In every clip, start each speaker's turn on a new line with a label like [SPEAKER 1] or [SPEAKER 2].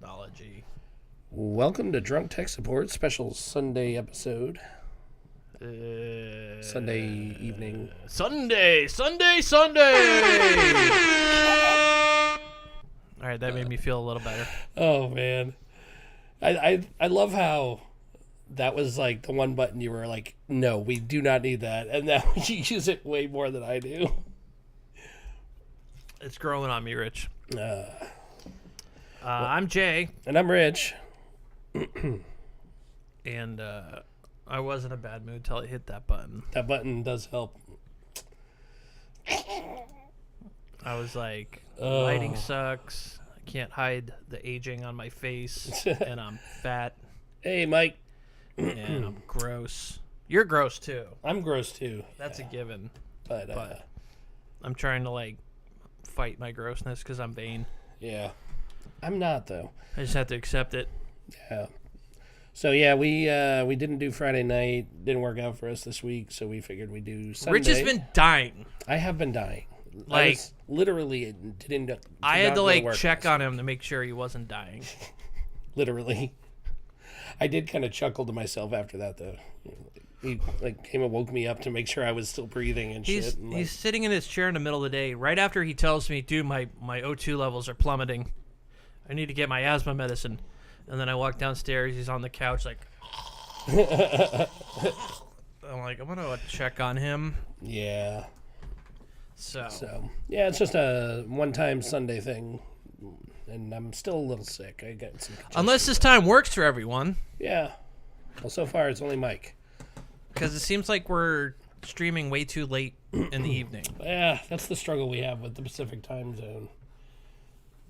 [SPEAKER 1] technology.
[SPEAKER 2] Welcome to Drunk Tech Support special Sunday episode. Sunday evening.
[SPEAKER 1] Sunday! All right, that made me feel a little better.
[SPEAKER 2] Oh man, I love how that was like the one button you were like, no, we do not need that, and now you use it way more than I do.
[SPEAKER 1] It's growing on me, Rich. I'm Jay,
[SPEAKER 2] And I'm Rich.
[SPEAKER 1] and I was in a bad mood till I hit that button.
[SPEAKER 2] That button does help.
[SPEAKER 1] I was like, lighting sucks. I can't hide the aging on my face, and I'm fat,
[SPEAKER 2] Hey, Mike.
[SPEAKER 1] and I'm gross. You're gross too.
[SPEAKER 2] I'm gross too.
[SPEAKER 1] That's a given.
[SPEAKER 2] But
[SPEAKER 1] I'm trying to like fight my grossness because I'm vain.
[SPEAKER 2] yeah, I'm not though.
[SPEAKER 1] I just have to accept it.
[SPEAKER 2] Yeah. So yeah, we didn't do Friday night. Didn't work out for us this week, so we figured we'd do Sunday.
[SPEAKER 1] Rich has been dying.
[SPEAKER 2] I have been dying.
[SPEAKER 1] Like,
[SPEAKER 2] I was literally didn't.
[SPEAKER 1] I had to like
[SPEAKER 2] work
[SPEAKER 1] check
[SPEAKER 2] this
[SPEAKER 1] on him to make sure he wasn't dying.
[SPEAKER 2] Literally. I did kind of chuckle to myself after that though. He like came and woke me up to make sure I was still breathing and
[SPEAKER 1] He's
[SPEAKER 2] shit. And, like,
[SPEAKER 1] he's sitting in his chair in the middle of the day, right after he tells me, "Dude, my O2 levels are plummeting. I need to get my asthma medicine." And then I walk downstairs. He's on the couch, like. I'm like, I'm gonna check on him.
[SPEAKER 2] yeah.
[SPEAKER 1] So
[SPEAKER 2] Yeah, it's just a one-time Sunday thing, and I'm still a little sick. I got some.
[SPEAKER 1] unless this time works for everyone,
[SPEAKER 2] Yeah. Well, so far it's only Mike.
[SPEAKER 1] because it seems like we're streaming way too late in the evening.
[SPEAKER 2] Yeah, that's the struggle we have with the Pacific time zone.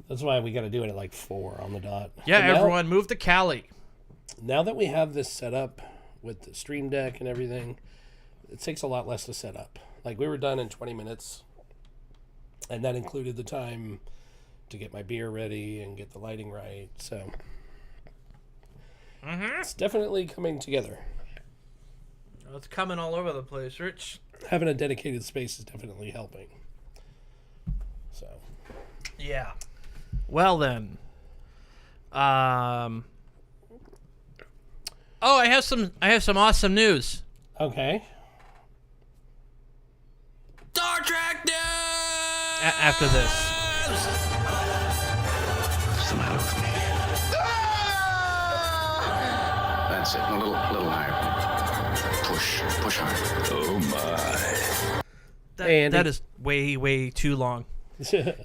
[SPEAKER 2] That's why we got to do it at like 4 on the dot.
[SPEAKER 1] Yeah,
[SPEAKER 2] But now-
[SPEAKER 1] everyone, move to Cali.
[SPEAKER 2] Now that we have this set up with the stream deck and everything, it takes a lot less to set up. Like, we were done in 20 minutes, and that included the time to get my beer ready and get the lighting right. So it's definitely coming together.
[SPEAKER 1] Well, it's coming all over the place, Rich.
[SPEAKER 2] Having a dedicated space is definitely helping. So
[SPEAKER 1] Yeah. Well then, Oh, I have some awesome news.
[SPEAKER 2] okay.
[SPEAKER 3] Star Trek News!
[SPEAKER 1] After this.
[SPEAKER 3] What's the matter with me? That's it. A little higher. Push hard. Oh my!
[SPEAKER 2] Andy.
[SPEAKER 1] That is way too long.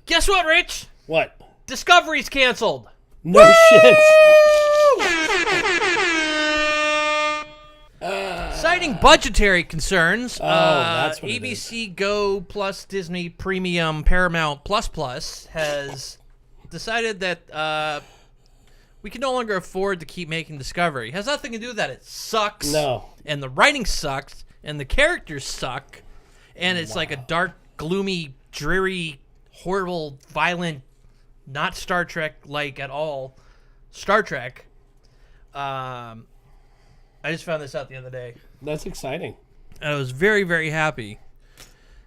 [SPEAKER 1] Guess what, Rich?
[SPEAKER 2] What?
[SPEAKER 1] Discovery's canceled.
[SPEAKER 2] No shit.
[SPEAKER 1] Citing budgetary concerns,
[SPEAKER 2] that's what it
[SPEAKER 1] ABC Go plus Disney Premium Paramount Plus has decided that we can no longer afford to keep making Discovery. It has nothing to do with that. It sucks.
[SPEAKER 2] No.
[SPEAKER 1] And the writing sucks, and the characters suck, and it's like a dark, gloomy, dreary, horrible, violent, not Star Trek-like at all, Star Trek. I just found this out the other day.
[SPEAKER 2] That's exciting.
[SPEAKER 1] And I was very, very happy.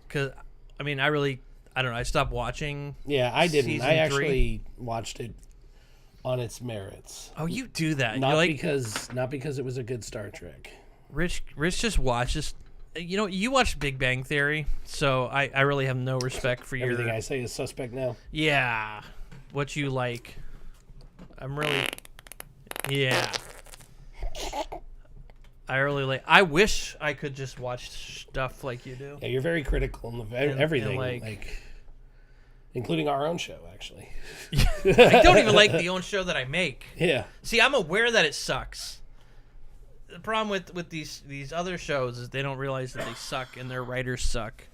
[SPEAKER 1] Because, I mean, I don't know, I stopped watching.
[SPEAKER 2] Yeah, I didn't.
[SPEAKER 1] Season
[SPEAKER 2] I
[SPEAKER 1] 3.
[SPEAKER 2] actually watched it on its merits.
[SPEAKER 1] Oh, you do that.
[SPEAKER 2] Not
[SPEAKER 1] You're like,
[SPEAKER 2] because it was a good Star Trek.
[SPEAKER 1] Rich just watches. You know, you watched Big Bang Theory, so I really have no respect for your...
[SPEAKER 2] Everything I say is suspect now.
[SPEAKER 1] Yeah. What you like. I'm really... Yeah. I really like... I wish I could just watch stuff like you do.
[SPEAKER 2] Yeah, you're very critical of everything,
[SPEAKER 1] and
[SPEAKER 2] like including our own show, actually.
[SPEAKER 1] I don't even like the own show that I make.
[SPEAKER 2] Yeah.
[SPEAKER 1] See, I'm aware that it sucks. The problem with these other shows is they don't realize that they suck and their writers suck.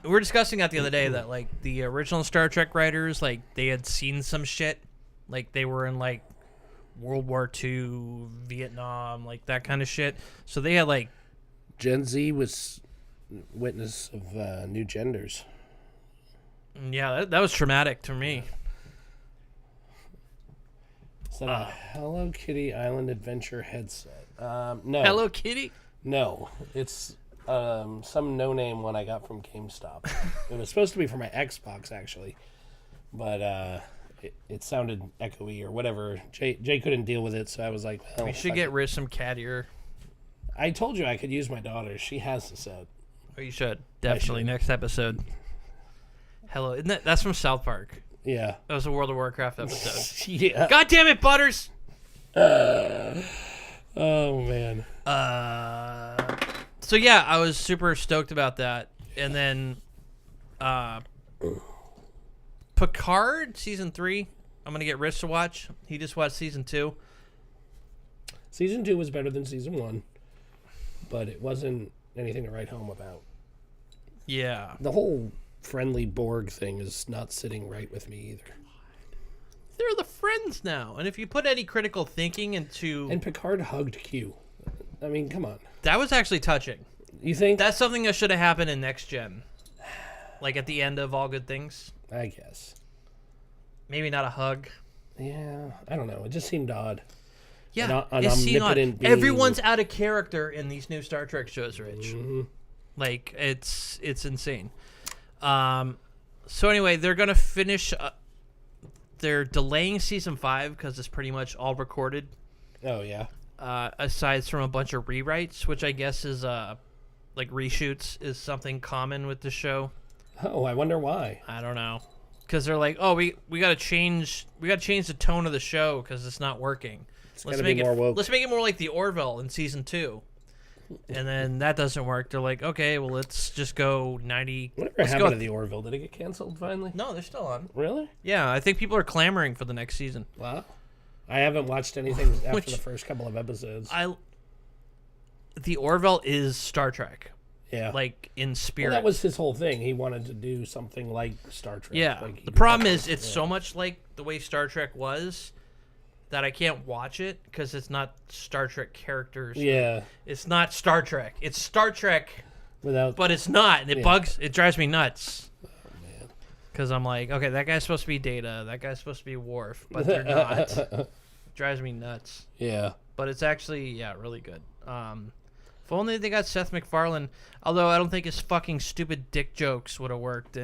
[SPEAKER 1] We were discussing that the other day, that like the original Star Trek writers, like they had seen some shit, like they were in like World War II, Vietnam, like that kind of shit. So they had like
[SPEAKER 2] Gen Z was witness of new genders.
[SPEAKER 1] yeah, that was traumatic to me.
[SPEAKER 2] Is that a Hello Kitty Island Adventure headset? No.
[SPEAKER 1] Hello Kitty?
[SPEAKER 2] No. It's some no-name one I got from GameStop. It was supposed to be for my Xbox, actually. But it sounded echoey or whatever. Jay couldn't deal with it, so I was like, well,
[SPEAKER 1] We should get rid of some cat ear.
[SPEAKER 2] I told you I could use my daughter. She has the set.
[SPEAKER 1] Oh, you should. Definitely. Next episode. Hello. That's from South Park.
[SPEAKER 2] Yeah.
[SPEAKER 1] That was a World of Warcraft episode.
[SPEAKER 2] Yeah.
[SPEAKER 1] God damn it, Butters!
[SPEAKER 2] Oh, man.
[SPEAKER 1] So, yeah, I was super stoked about that. And then Picard, Season 3. I'm going to get Rich to watch. He just watched Season 2.
[SPEAKER 2] Season 2 was better than Season 1. But it wasn't anything to write home about.
[SPEAKER 1] Yeah.
[SPEAKER 2] The whole friendly Borg thing is not sitting right with me either.
[SPEAKER 1] They're the friends now. And if you put any critical thinking into...
[SPEAKER 2] And Picard hugged Q. I mean, come on.
[SPEAKER 1] That was actually touching.
[SPEAKER 2] You think?
[SPEAKER 1] That's something that should have happened in Next Gen. Like at the end of All Good Things.
[SPEAKER 2] I guess.
[SPEAKER 1] Maybe not a hug.
[SPEAKER 2] Yeah, I don't know. It just seemed odd.
[SPEAKER 1] Yeah,
[SPEAKER 2] An
[SPEAKER 1] it's seen
[SPEAKER 2] omnipotent being.
[SPEAKER 1] Everyone's out of character in these new Star Trek shows, Rich.
[SPEAKER 2] Mm-hmm.
[SPEAKER 1] Like, it's insane. So anyway, they're going to finish... they're delaying Season 5 because it's pretty much all recorded.
[SPEAKER 2] Oh, yeah.
[SPEAKER 1] Aside from a bunch of rewrites, which I guess is, like, reshoots is something common with the show.
[SPEAKER 2] Oh, I wonder why.
[SPEAKER 1] I don't know. Because they're like, oh, we got to change the tone of the show because it's not working.
[SPEAKER 2] Let's make it more woke.
[SPEAKER 1] Let's make it more like the Orville in Season 2. And then that doesn't work. They're like, okay, well, let's just go 90.
[SPEAKER 2] Whatever happened to the Orville? Did it get canceled finally?
[SPEAKER 1] No, they're still on.
[SPEAKER 2] Really?
[SPEAKER 1] Yeah, I think people are clamoring for the next season.
[SPEAKER 2] Wow. I haven't watched anything after the first couple of episodes.
[SPEAKER 1] The Orville is Star Trek.
[SPEAKER 2] Yeah.
[SPEAKER 1] Like, in spirit.
[SPEAKER 2] Well, that was his whole thing. He wanted to do something like Star Trek.
[SPEAKER 1] Yeah.
[SPEAKER 2] Like
[SPEAKER 1] The problem is it's so much like the way Star Trek was that I can't watch it because it's not Star Trek characters.
[SPEAKER 2] Yeah.
[SPEAKER 1] It's not Star Trek. It's Star Trek,
[SPEAKER 2] Without.
[SPEAKER 1] but it's not. And it drives me nuts.
[SPEAKER 2] Oh, man.
[SPEAKER 1] Because I'm like, okay, that guy's supposed to be Data. That guy's supposed to be Worf, but they're not. Drives me nuts.
[SPEAKER 2] Yeah.
[SPEAKER 1] But it's actually, really good. If only they got Seth MacFarlane. Although I don't think his fucking stupid dick jokes would have worked.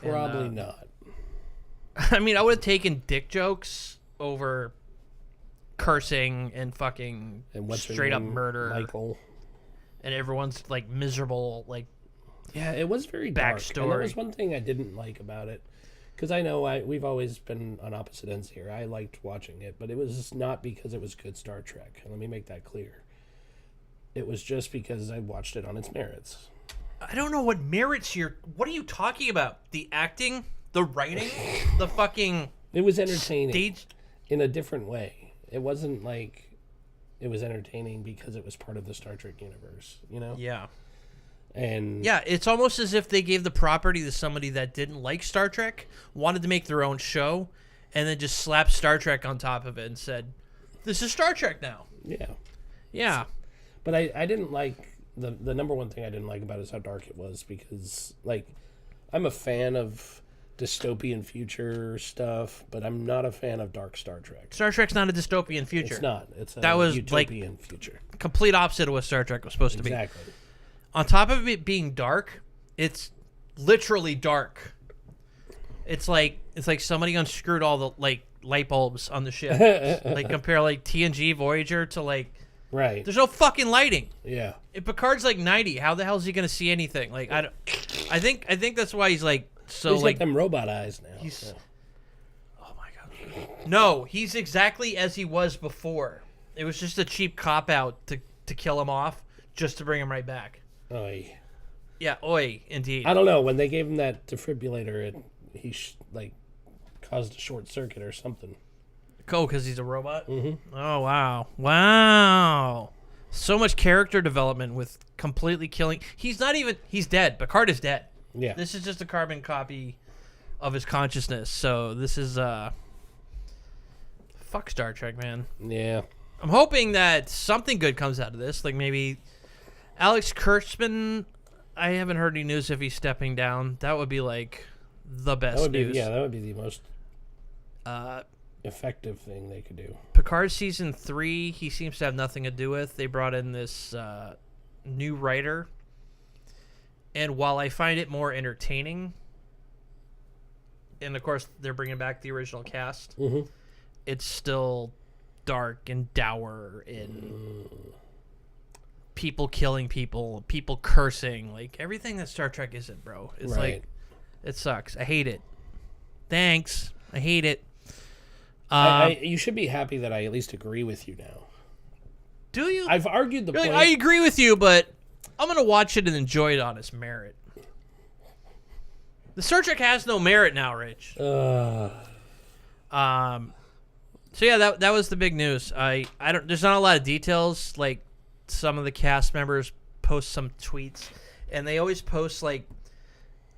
[SPEAKER 2] Probably not.
[SPEAKER 1] I mean, I would have taken dick jokes over cursing and fucking straight up murder.
[SPEAKER 2] Michael.
[SPEAKER 1] And everyone's like miserable, like.
[SPEAKER 2] Yeah, it was very dark.
[SPEAKER 1] Backstory.
[SPEAKER 2] And that was one thing I didn't like about it. Because I know we've always been on opposite ends here. I liked watching it, but it was not because it was good Star Trek. And let me make that clear. It was just because I watched it on its merits.
[SPEAKER 1] I don't know what merits you're. What are you talking about? The acting? The writing? The fucking.
[SPEAKER 2] It was entertaining.
[SPEAKER 1] Stage?
[SPEAKER 2] In a different way. It wasn't like it was entertaining because it was part of the Star Trek universe, you know?
[SPEAKER 1] Yeah.
[SPEAKER 2] And
[SPEAKER 1] yeah, it's almost as if they gave the property to somebody that didn't like Star Trek, wanted to make their own show, and then just slapped Star Trek on top of it and said, this is Star Trek now.
[SPEAKER 2] Yeah.
[SPEAKER 1] Yeah.
[SPEAKER 2] But I didn't like, the number one thing I didn't like about it is how dark it was because, like, I'm a fan of dystopian future stuff, but I'm not a fan of dark Star Trek.
[SPEAKER 1] Star Trek's not a dystopian future.
[SPEAKER 2] It's not. It's a
[SPEAKER 1] that was
[SPEAKER 2] utopian future.
[SPEAKER 1] Complete opposite of what Star Trek was supposed to be.
[SPEAKER 2] Exactly.
[SPEAKER 1] On top of it being dark, it's literally dark. It's like somebody unscrewed all the like light bulbs on the ship. Like compare like TNG Voyager to like
[SPEAKER 2] right.
[SPEAKER 1] There's no fucking lighting.
[SPEAKER 2] Yeah.
[SPEAKER 1] If Picard's like 90, how the hell is he gonna see anything? Like I think that's why he's like so
[SPEAKER 2] he's
[SPEAKER 1] like
[SPEAKER 2] got them robot eyes now.
[SPEAKER 1] He's, oh my god. No, he's exactly as he was before. It was just a cheap cop out to kill him off, just to bring him right back.
[SPEAKER 2] Oy.
[SPEAKER 1] Yeah, oi, indeed.
[SPEAKER 2] I don't know. When they gave him that defibrillator, he caused a short circuit or something.
[SPEAKER 1] Oh, because he's a robot?
[SPEAKER 2] Mm-hmm.
[SPEAKER 1] Oh, wow. Wow. So much character development with completely killing. He's dead. Picard is dead.
[SPEAKER 2] Yeah.
[SPEAKER 1] This is just a carbon copy of his consciousness. So this is, fuck Star Trek, man.
[SPEAKER 2] Yeah.
[SPEAKER 1] I'm hoping that something good comes out of this. Like maybe Alex Kurtzman, I haven't heard any news if he's stepping down. That would be like the best news.
[SPEAKER 2] Yeah, that would be the most effective thing they could do.
[SPEAKER 1] Picard season 3, he seems to have nothing to do with. They brought in this new writer. And while I find it more entertaining, and of course they're bringing back the original cast,
[SPEAKER 2] Mm-hmm.
[SPEAKER 1] it's still dark and dour and people killing people, people cursing, like everything that Star Trek isn't, bro. It's
[SPEAKER 2] Right.
[SPEAKER 1] like, it sucks. I hate it. Thanks. I hate it.
[SPEAKER 2] You should be happy that I at least agree with you now.
[SPEAKER 1] Do you?
[SPEAKER 2] I've argued the
[SPEAKER 1] You're
[SPEAKER 2] point.
[SPEAKER 1] like, I agree with you, but I'm going to watch it and enjoy it on its merit. The Star Trek has no merit now, Rich. So yeah, that was the big news. I don't. There's not a lot of details. Like some of the cast members post some tweets, and they always post like,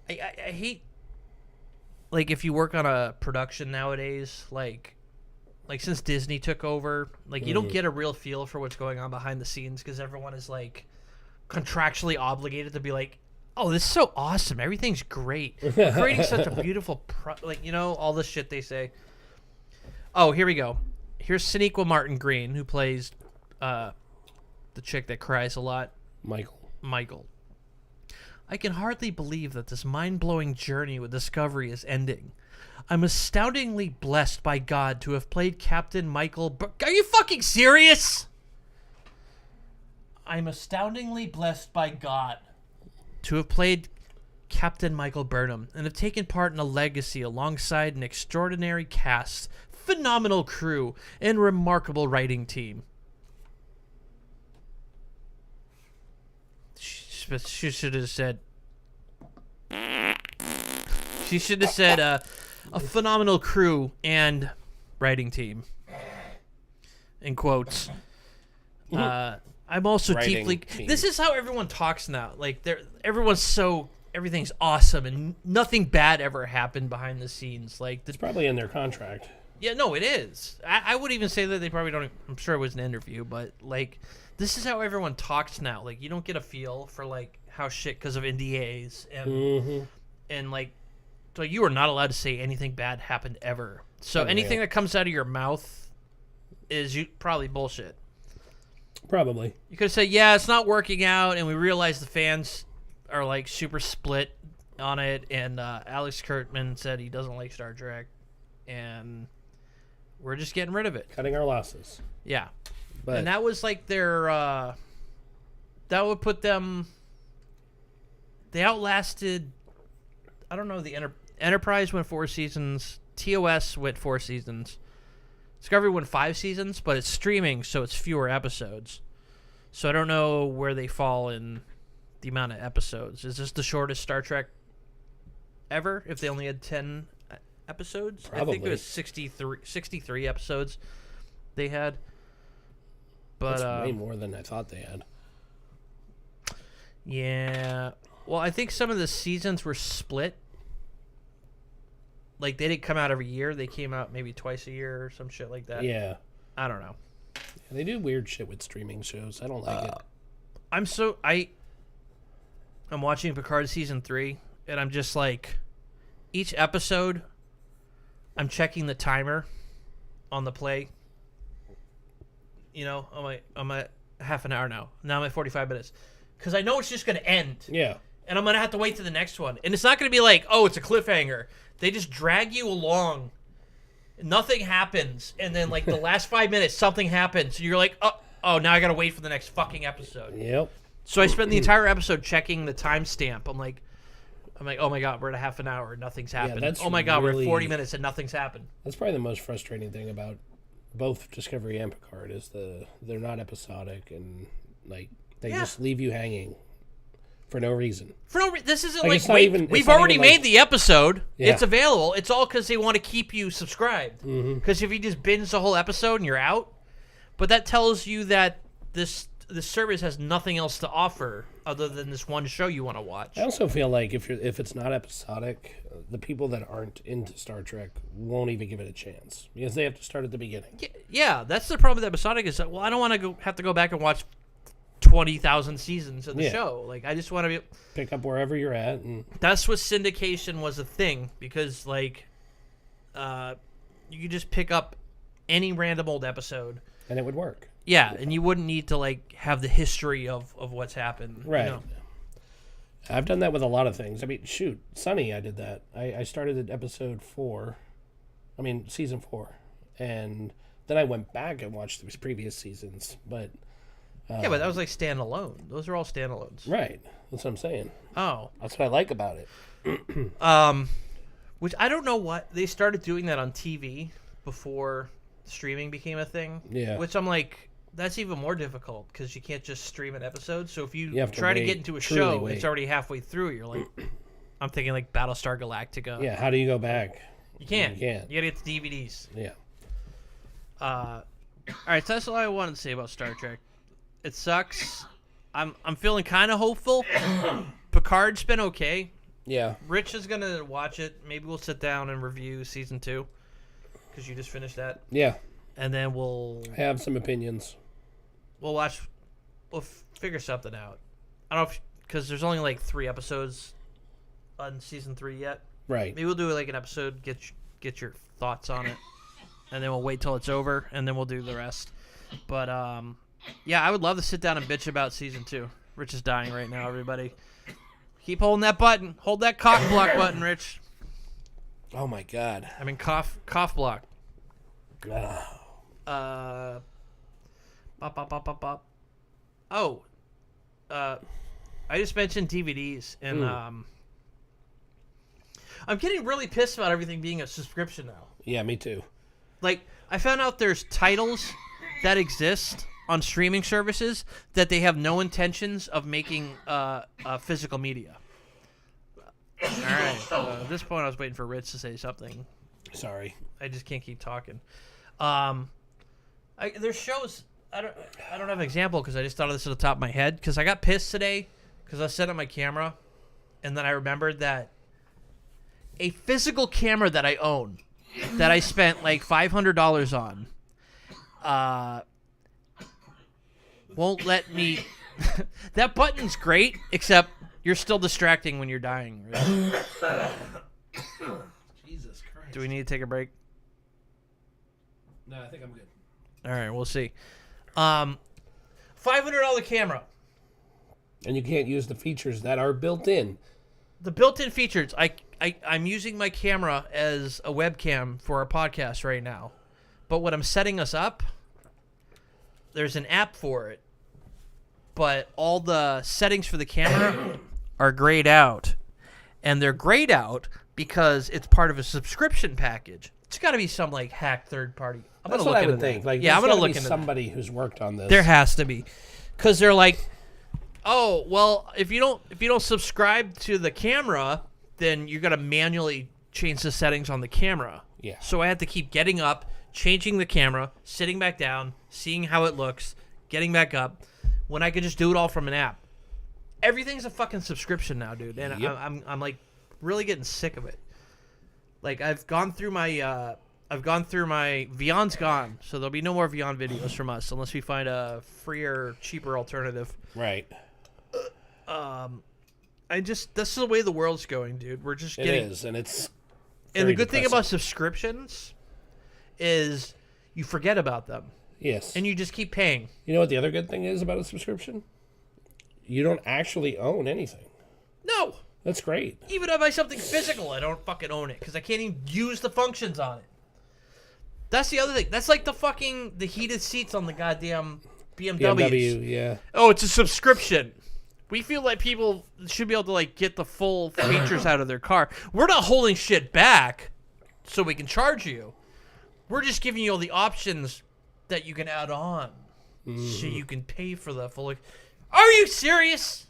[SPEAKER 1] I hate, like if you work on a production nowadays, like since Disney took over, like you don't get a real feel for what's going on behind the scenes because everyone is like contractually obligated to be like, oh, this is so awesome, everything's great, we're creating such a beautiful like, you know, all the shit they say. Oh, here we go. Here's Sonequa Martin Green, who plays the chick that cries a lot, Michael. I can hardly believe that this mind-blowing journey with Discovery is ending. I'm astoundingly blessed by God to have played Captain Michael. Are you fucking serious? I'm astoundingly blessed by God to have played Captain Michael Burnham and have taken part in a legacy alongside an extraordinary cast, phenomenal crew, and remarkable writing team. She should have said. She should have said a phenomenal crew and writing team. In quotes. I'm also
[SPEAKER 2] Writing
[SPEAKER 1] deeply.
[SPEAKER 2] team.
[SPEAKER 1] This is how everyone talks now. Like everything's awesome and nothing bad ever happened behind the scenes. Like
[SPEAKER 2] It's probably in their contract.
[SPEAKER 1] yeah, no, it is. I would even say that they probably don't. I'm sure it was an interview, but like, this is how everyone talks now. Like, you don't get a feel for like how shit because of NDAs and like, so you are not allowed to say anything bad happened ever. So anything that comes out of your mouth is probably bullshit.
[SPEAKER 2] Probably.
[SPEAKER 1] You could say, yeah, it's not working out, and we realize the fans are like super split on it, and Alex Kurtzman said he doesn't like Star Trek, and we're just getting rid of it.
[SPEAKER 2] Cutting our losses.
[SPEAKER 1] Yeah.
[SPEAKER 2] But
[SPEAKER 1] And that was like their, that would put them, they outlasted, I don't know, the Enterprise went 4 seasons, TOS went 4 seasons, Discovery went 5 seasons, but it's streaming, so it's fewer episodes. So I don't know where they fall in the amount of episodes. Is this the shortest Star Trek ever, if they only had 10 episodes?
[SPEAKER 2] Probably.
[SPEAKER 1] I think it was 63 episodes they had. But
[SPEAKER 2] that's way more than I thought they had.
[SPEAKER 1] Yeah. Well, I think some of the seasons were split. Like, they didn't come out every year. They came out maybe twice a year or some shit like that.
[SPEAKER 2] Yeah.
[SPEAKER 1] I don't know.
[SPEAKER 2] They do weird shit with streaming shows. I don't like it.
[SPEAKER 1] I'm watching Picard season 3, and I'm just like, each episode, I'm checking the timer on the play. You know, I'm at half an hour now. Now I'm at 45 minutes. Because I know it's just going to end.
[SPEAKER 2] Yeah.
[SPEAKER 1] And I'm going to have to wait to the next one. And it's not going to be like, oh, it's a cliffhanger. They just drag you along. Nothing happens. And then, like, the last 5 minutes, something happens. And you're like, oh, now I got to wait for the next fucking episode.
[SPEAKER 2] Yep.
[SPEAKER 1] So I spend the entire episode checking the timestamp. I'm like, oh my God, we're at a half an hour and nothing's happened.
[SPEAKER 2] that's
[SPEAKER 1] Oh my God, we're
[SPEAKER 2] really-
[SPEAKER 1] at 40 minutes and nothing's happened.
[SPEAKER 2] That's probably the most frustrating thing about both Discovery and Picard is they're not episodic and like they just leave you hanging for no reason.
[SPEAKER 1] This isn't
[SPEAKER 2] Like,
[SPEAKER 1] like,
[SPEAKER 2] it's not
[SPEAKER 1] wait,
[SPEAKER 2] even- it's
[SPEAKER 1] we've
[SPEAKER 2] not
[SPEAKER 1] already
[SPEAKER 2] even
[SPEAKER 1] made
[SPEAKER 2] like-
[SPEAKER 1] the episode.
[SPEAKER 2] Yeah.
[SPEAKER 1] It's available. It's all because they want to keep you subscribed. Because if you just binge the whole episode and you're out, but that tells you that this service has nothing else to offer other than this one show you want to watch.
[SPEAKER 2] I also feel like if it's not episodic, the people that aren't into Star Trek won't even give it a chance because they have to start at the beginning.
[SPEAKER 1] Yeah, that's the problem with episodic is that, well, I don't want to have to go back and watch 20,000 seasons of the show. Like, I just want to be...
[SPEAKER 2] Pick up wherever you're at. And
[SPEAKER 1] That's what syndication was a thing because, like, you could just pick up any random old episode.
[SPEAKER 2] and it would work.
[SPEAKER 1] Yeah, and you wouldn't need to, like, have the history of what's happened.
[SPEAKER 2] Right.
[SPEAKER 1] You know?
[SPEAKER 2] I've done that with a lot of things. I mean, shoot, Sunny, I did that. I started at episode 4. I mean, season 4. And then I went back and watched the previous seasons. But
[SPEAKER 1] yeah, but that was like standalone. Those are all standalones.
[SPEAKER 2] right. That's what I'm saying.
[SPEAKER 1] Oh.
[SPEAKER 2] That's what I like about it.
[SPEAKER 1] Which I don't know what they started doing that on TV before streaming became a thing.
[SPEAKER 2] Yeah.
[SPEAKER 1] Which I'm like, that's even more difficult because you can't just stream an episode. So if you
[SPEAKER 2] have to
[SPEAKER 1] try to
[SPEAKER 2] wait,
[SPEAKER 1] get into a
[SPEAKER 2] truly
[SPEAKER 1] show,
[SPEAKER 2] wait.
[SPEAKER 1] it's already halfway through. You're like, I'm thinking like Battlestar Galactica.
[SPEAKER 2] Yeah, how do you go back?
[SPEAKER 1] You can't.
[SPEAKER 2] You can't.
[SPEAKER 1] You gotta get the DVDs.
[SPEAKER 2] Yeah.
[SPEAKER 1] All right, so that's all I wanted to say about Star Trek. It sucks. I'm feeling kind of hopeful. Picard's been okay.
[SPEAKER 2] Yeah.
[SPEAKER 1] Rich is gonna watch it. Maybe we'll sit down and review season 2 because you just finished that,
[SPEAKER 2] Yeah.
[SPEAKER 1] and then we'll
[SPEAKER 2] I have some opinions.
[SPEAKER 1] watch. We'll figure something out. I don't know because there's only like 3 episodes on season 3 yet.
[SPEAKER 2] Right.
[SPEAKER 1] Maybe we'll do like an episode, get your thoughts on it, and then we'll wait till it's over, and then we'll do the rest. But yeah, I would love to sit down and bitch about season 2. Rich is dying right now, everybody. Keep holding that button. Hold that cough block button, Rich.
[SPEAKER 2] Oh, my God.
[SPEAKER 1] I mean cough block.
[SPEAKER 2] Ah.
[SPEAKER 1] Bop, bop, bop, bop, bop. Oh, I just mentioned DVDs, and I'm getting really pissed about everything being a subscription now.
[SPEAKER 2] Yeah, me too.
[SPEAKER 1] Like, I found out there's titles that exist on streaming services that they have no intentions of making physical media. All right. At this point, I was waiting for Rich to say something.
[SPEAKER 2] Sorry.
[SPEAKER 1] I just can't keep talking. There's shows. I don't have an example because I just thought of this at the top of my head. Because I got pissed today because I set up my camera, and then I remembered that a physical camera that I own, that I spent like $500 on, won't let me. That button's great, except you're still distracting when you're dying. Right?
[SPEAKER 2] Jesus Christ.
[SPEAKER 1] Do we need to take a break?
[SPEAKER 2] No, I think I'm good.
[SPEAKER 1] All right, we'll see. $500 camera.
[SPEAKER 2] And you can't use the features that are built in.
[SPEAKER 1] The built-in features. I'm using my camera as a webcam for our podcast right now. But when I'm setting us up, there's an app for it. But all the settings for the camera are grayed out. And they're grayed out because it's part of a subscription package. It's got to be some like hack third party.
[SPEAKER 2] That's what I would think. Like,
[SPEAKER 1] yeah, I'm gonna look
[SPEAKER 2] into
[SPEAKER 1] into
[SPEAKER 2] somebody who's worked on this.
[SPEAKER 1] There has to be, because they're like, oh well, if you don't subscribe to the camera, then you're gonna manually change the settings on the camera.
[SPEAKER 2] Yeah.
[SPEAKER 1] So I had to keep getting up, changing the camera, sitting back down, seeing how it looks, getting back up, when I could just do it all from an app. Everything's a fucking subscription now, dude, and
[SPEAKER 2] Yep.
[SPEAKER 1] I'm like really getting sick of it. Like I've gone through my Vyond's gone, so there'll be no more Vyond videos from us unless we find a freer, cheaper alternative.
[SPEAKER 2] Right.
[SPEAKER 1] This is the way the world's going, dude. We're just getting.
[SPEAKER 2] It is, and it's.
[SPEAKER 1] And the
[SPEAKER 2] very
[SPEAKER 1] good thing
[SPEAKER 2] depressing.
[SPEAKER 1] about subscriptions is you forget about them
[SPEAKER 2] Yes.
[SPEAKER 1] and you just keep paying.
[SPEAKER 2] You know what the other good thing is about a subscription? You don't actually own anything.
[SPEAKER 1] No,
[SPEAKER 2] That's great.
[SPEAKER 1] even if I buy something physical, I don't fucking own it because I can't even use the functions on it. That's the other thing. That's like the heated seats on the goddamn BMWs.
[SPEAKER 2] BMW, yeah.
[SPEAKER 1] Oh, it's a subscription. We feel like people should be able to like get the full features out of their car. We're not holding shit back so we can charge you. We're just giving you all the options that you can add on so you can pay for the full. Are you serious?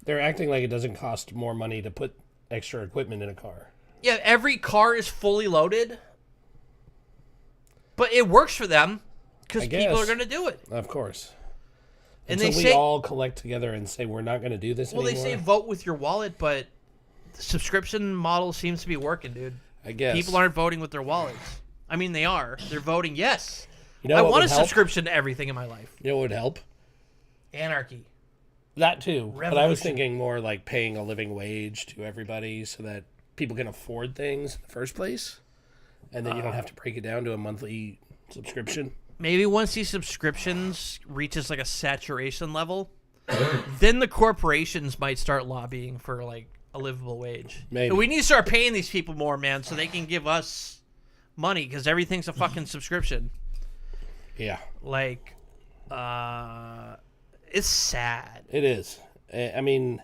[SPEAKER 2] They're acting like it doesn't cost more money to put extra equipment in a car.
[SPEAKER 1] Yeah, every car is fully loaded. But it works for them because
[SPEAKER 2] I
[SPEAKER 1] people are
[SPEAKER 2] guess.
[SPEAKER 1] going to do it.
[SPEAKER 2] Of course.
[SPEAKER 1] And
[SPEAKER 2] Until
[SPEAKER 1] they
[SPEAKER 2] we
[SPEAKER 1] say,
[SPEAKER 2] all collect together and say we're not going to do this
[SPEAKER 1] well,
[SPEAKER 2] anymore.
[SPEAKER 1] they say vote with your wallet, but the subscription model seems to be working, dude.
[SPEAKER 2] I guess.
[SPEAKER 1] People aren't voting with their wallets. I mean, they are. They're voting yes.
[SPEAKER 2] You know
[SPEAKER 1] I
[SPEAKER 2] what
[SPEAKER 1] want a
[SPEAKER 2] would help?
[SPEAKER 1] subscription to everything in my life.
[SPEAKER 2] You know what would help?
[SPEAKER 1] Anarchy.
[SPEAKER 2] That too. But I was
[SPEAKER 1] Revolution.
[SPEAKER 2] thinking more like paying a living wage to everybody so that people can afford things in the first place. And then you don't have to break it down to a monthly subscription.
[SPEAKER 1] Maybe once these subscriptions reaches like a saturation level, then the corporations might start lobbying for like a livable wage.
[SPEAKER 2] Maybe.
[SPEAKER 1] And we need to start paying these people more, man, so they can give us money because everything's a fucking subscription.
[SPEAKER 2] Yeah.
[SPEAKER 1] Like, it's sad.
[SPEAKER 2] It is. I mean,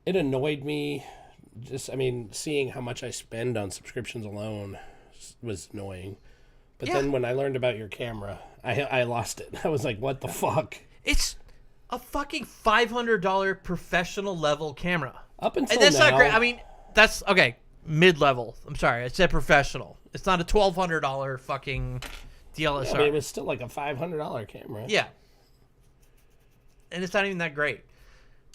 [SPEAKER 2] it annoyed me. Seeing how much I spend on subscriptions alone was annoying. But then when I learned about your camera, I lost it. I was like, what the fuck?
[SPEAKER 1] It's a fucking $500 professional level camera.
[SPEAKER 2] Up until
[SPEAKER 1] And that's
[SPEAKER 2] now,
[SPEAKER 1] not great. I mean, that's, okay, mid-level. I'm sorry, I said professional. It's not a $1,200 fucking DLSR.
[SPEAKER 2] I mean, it was still like a $500 camera.
[SPEAKER 1] Yeah. And it's not even that great.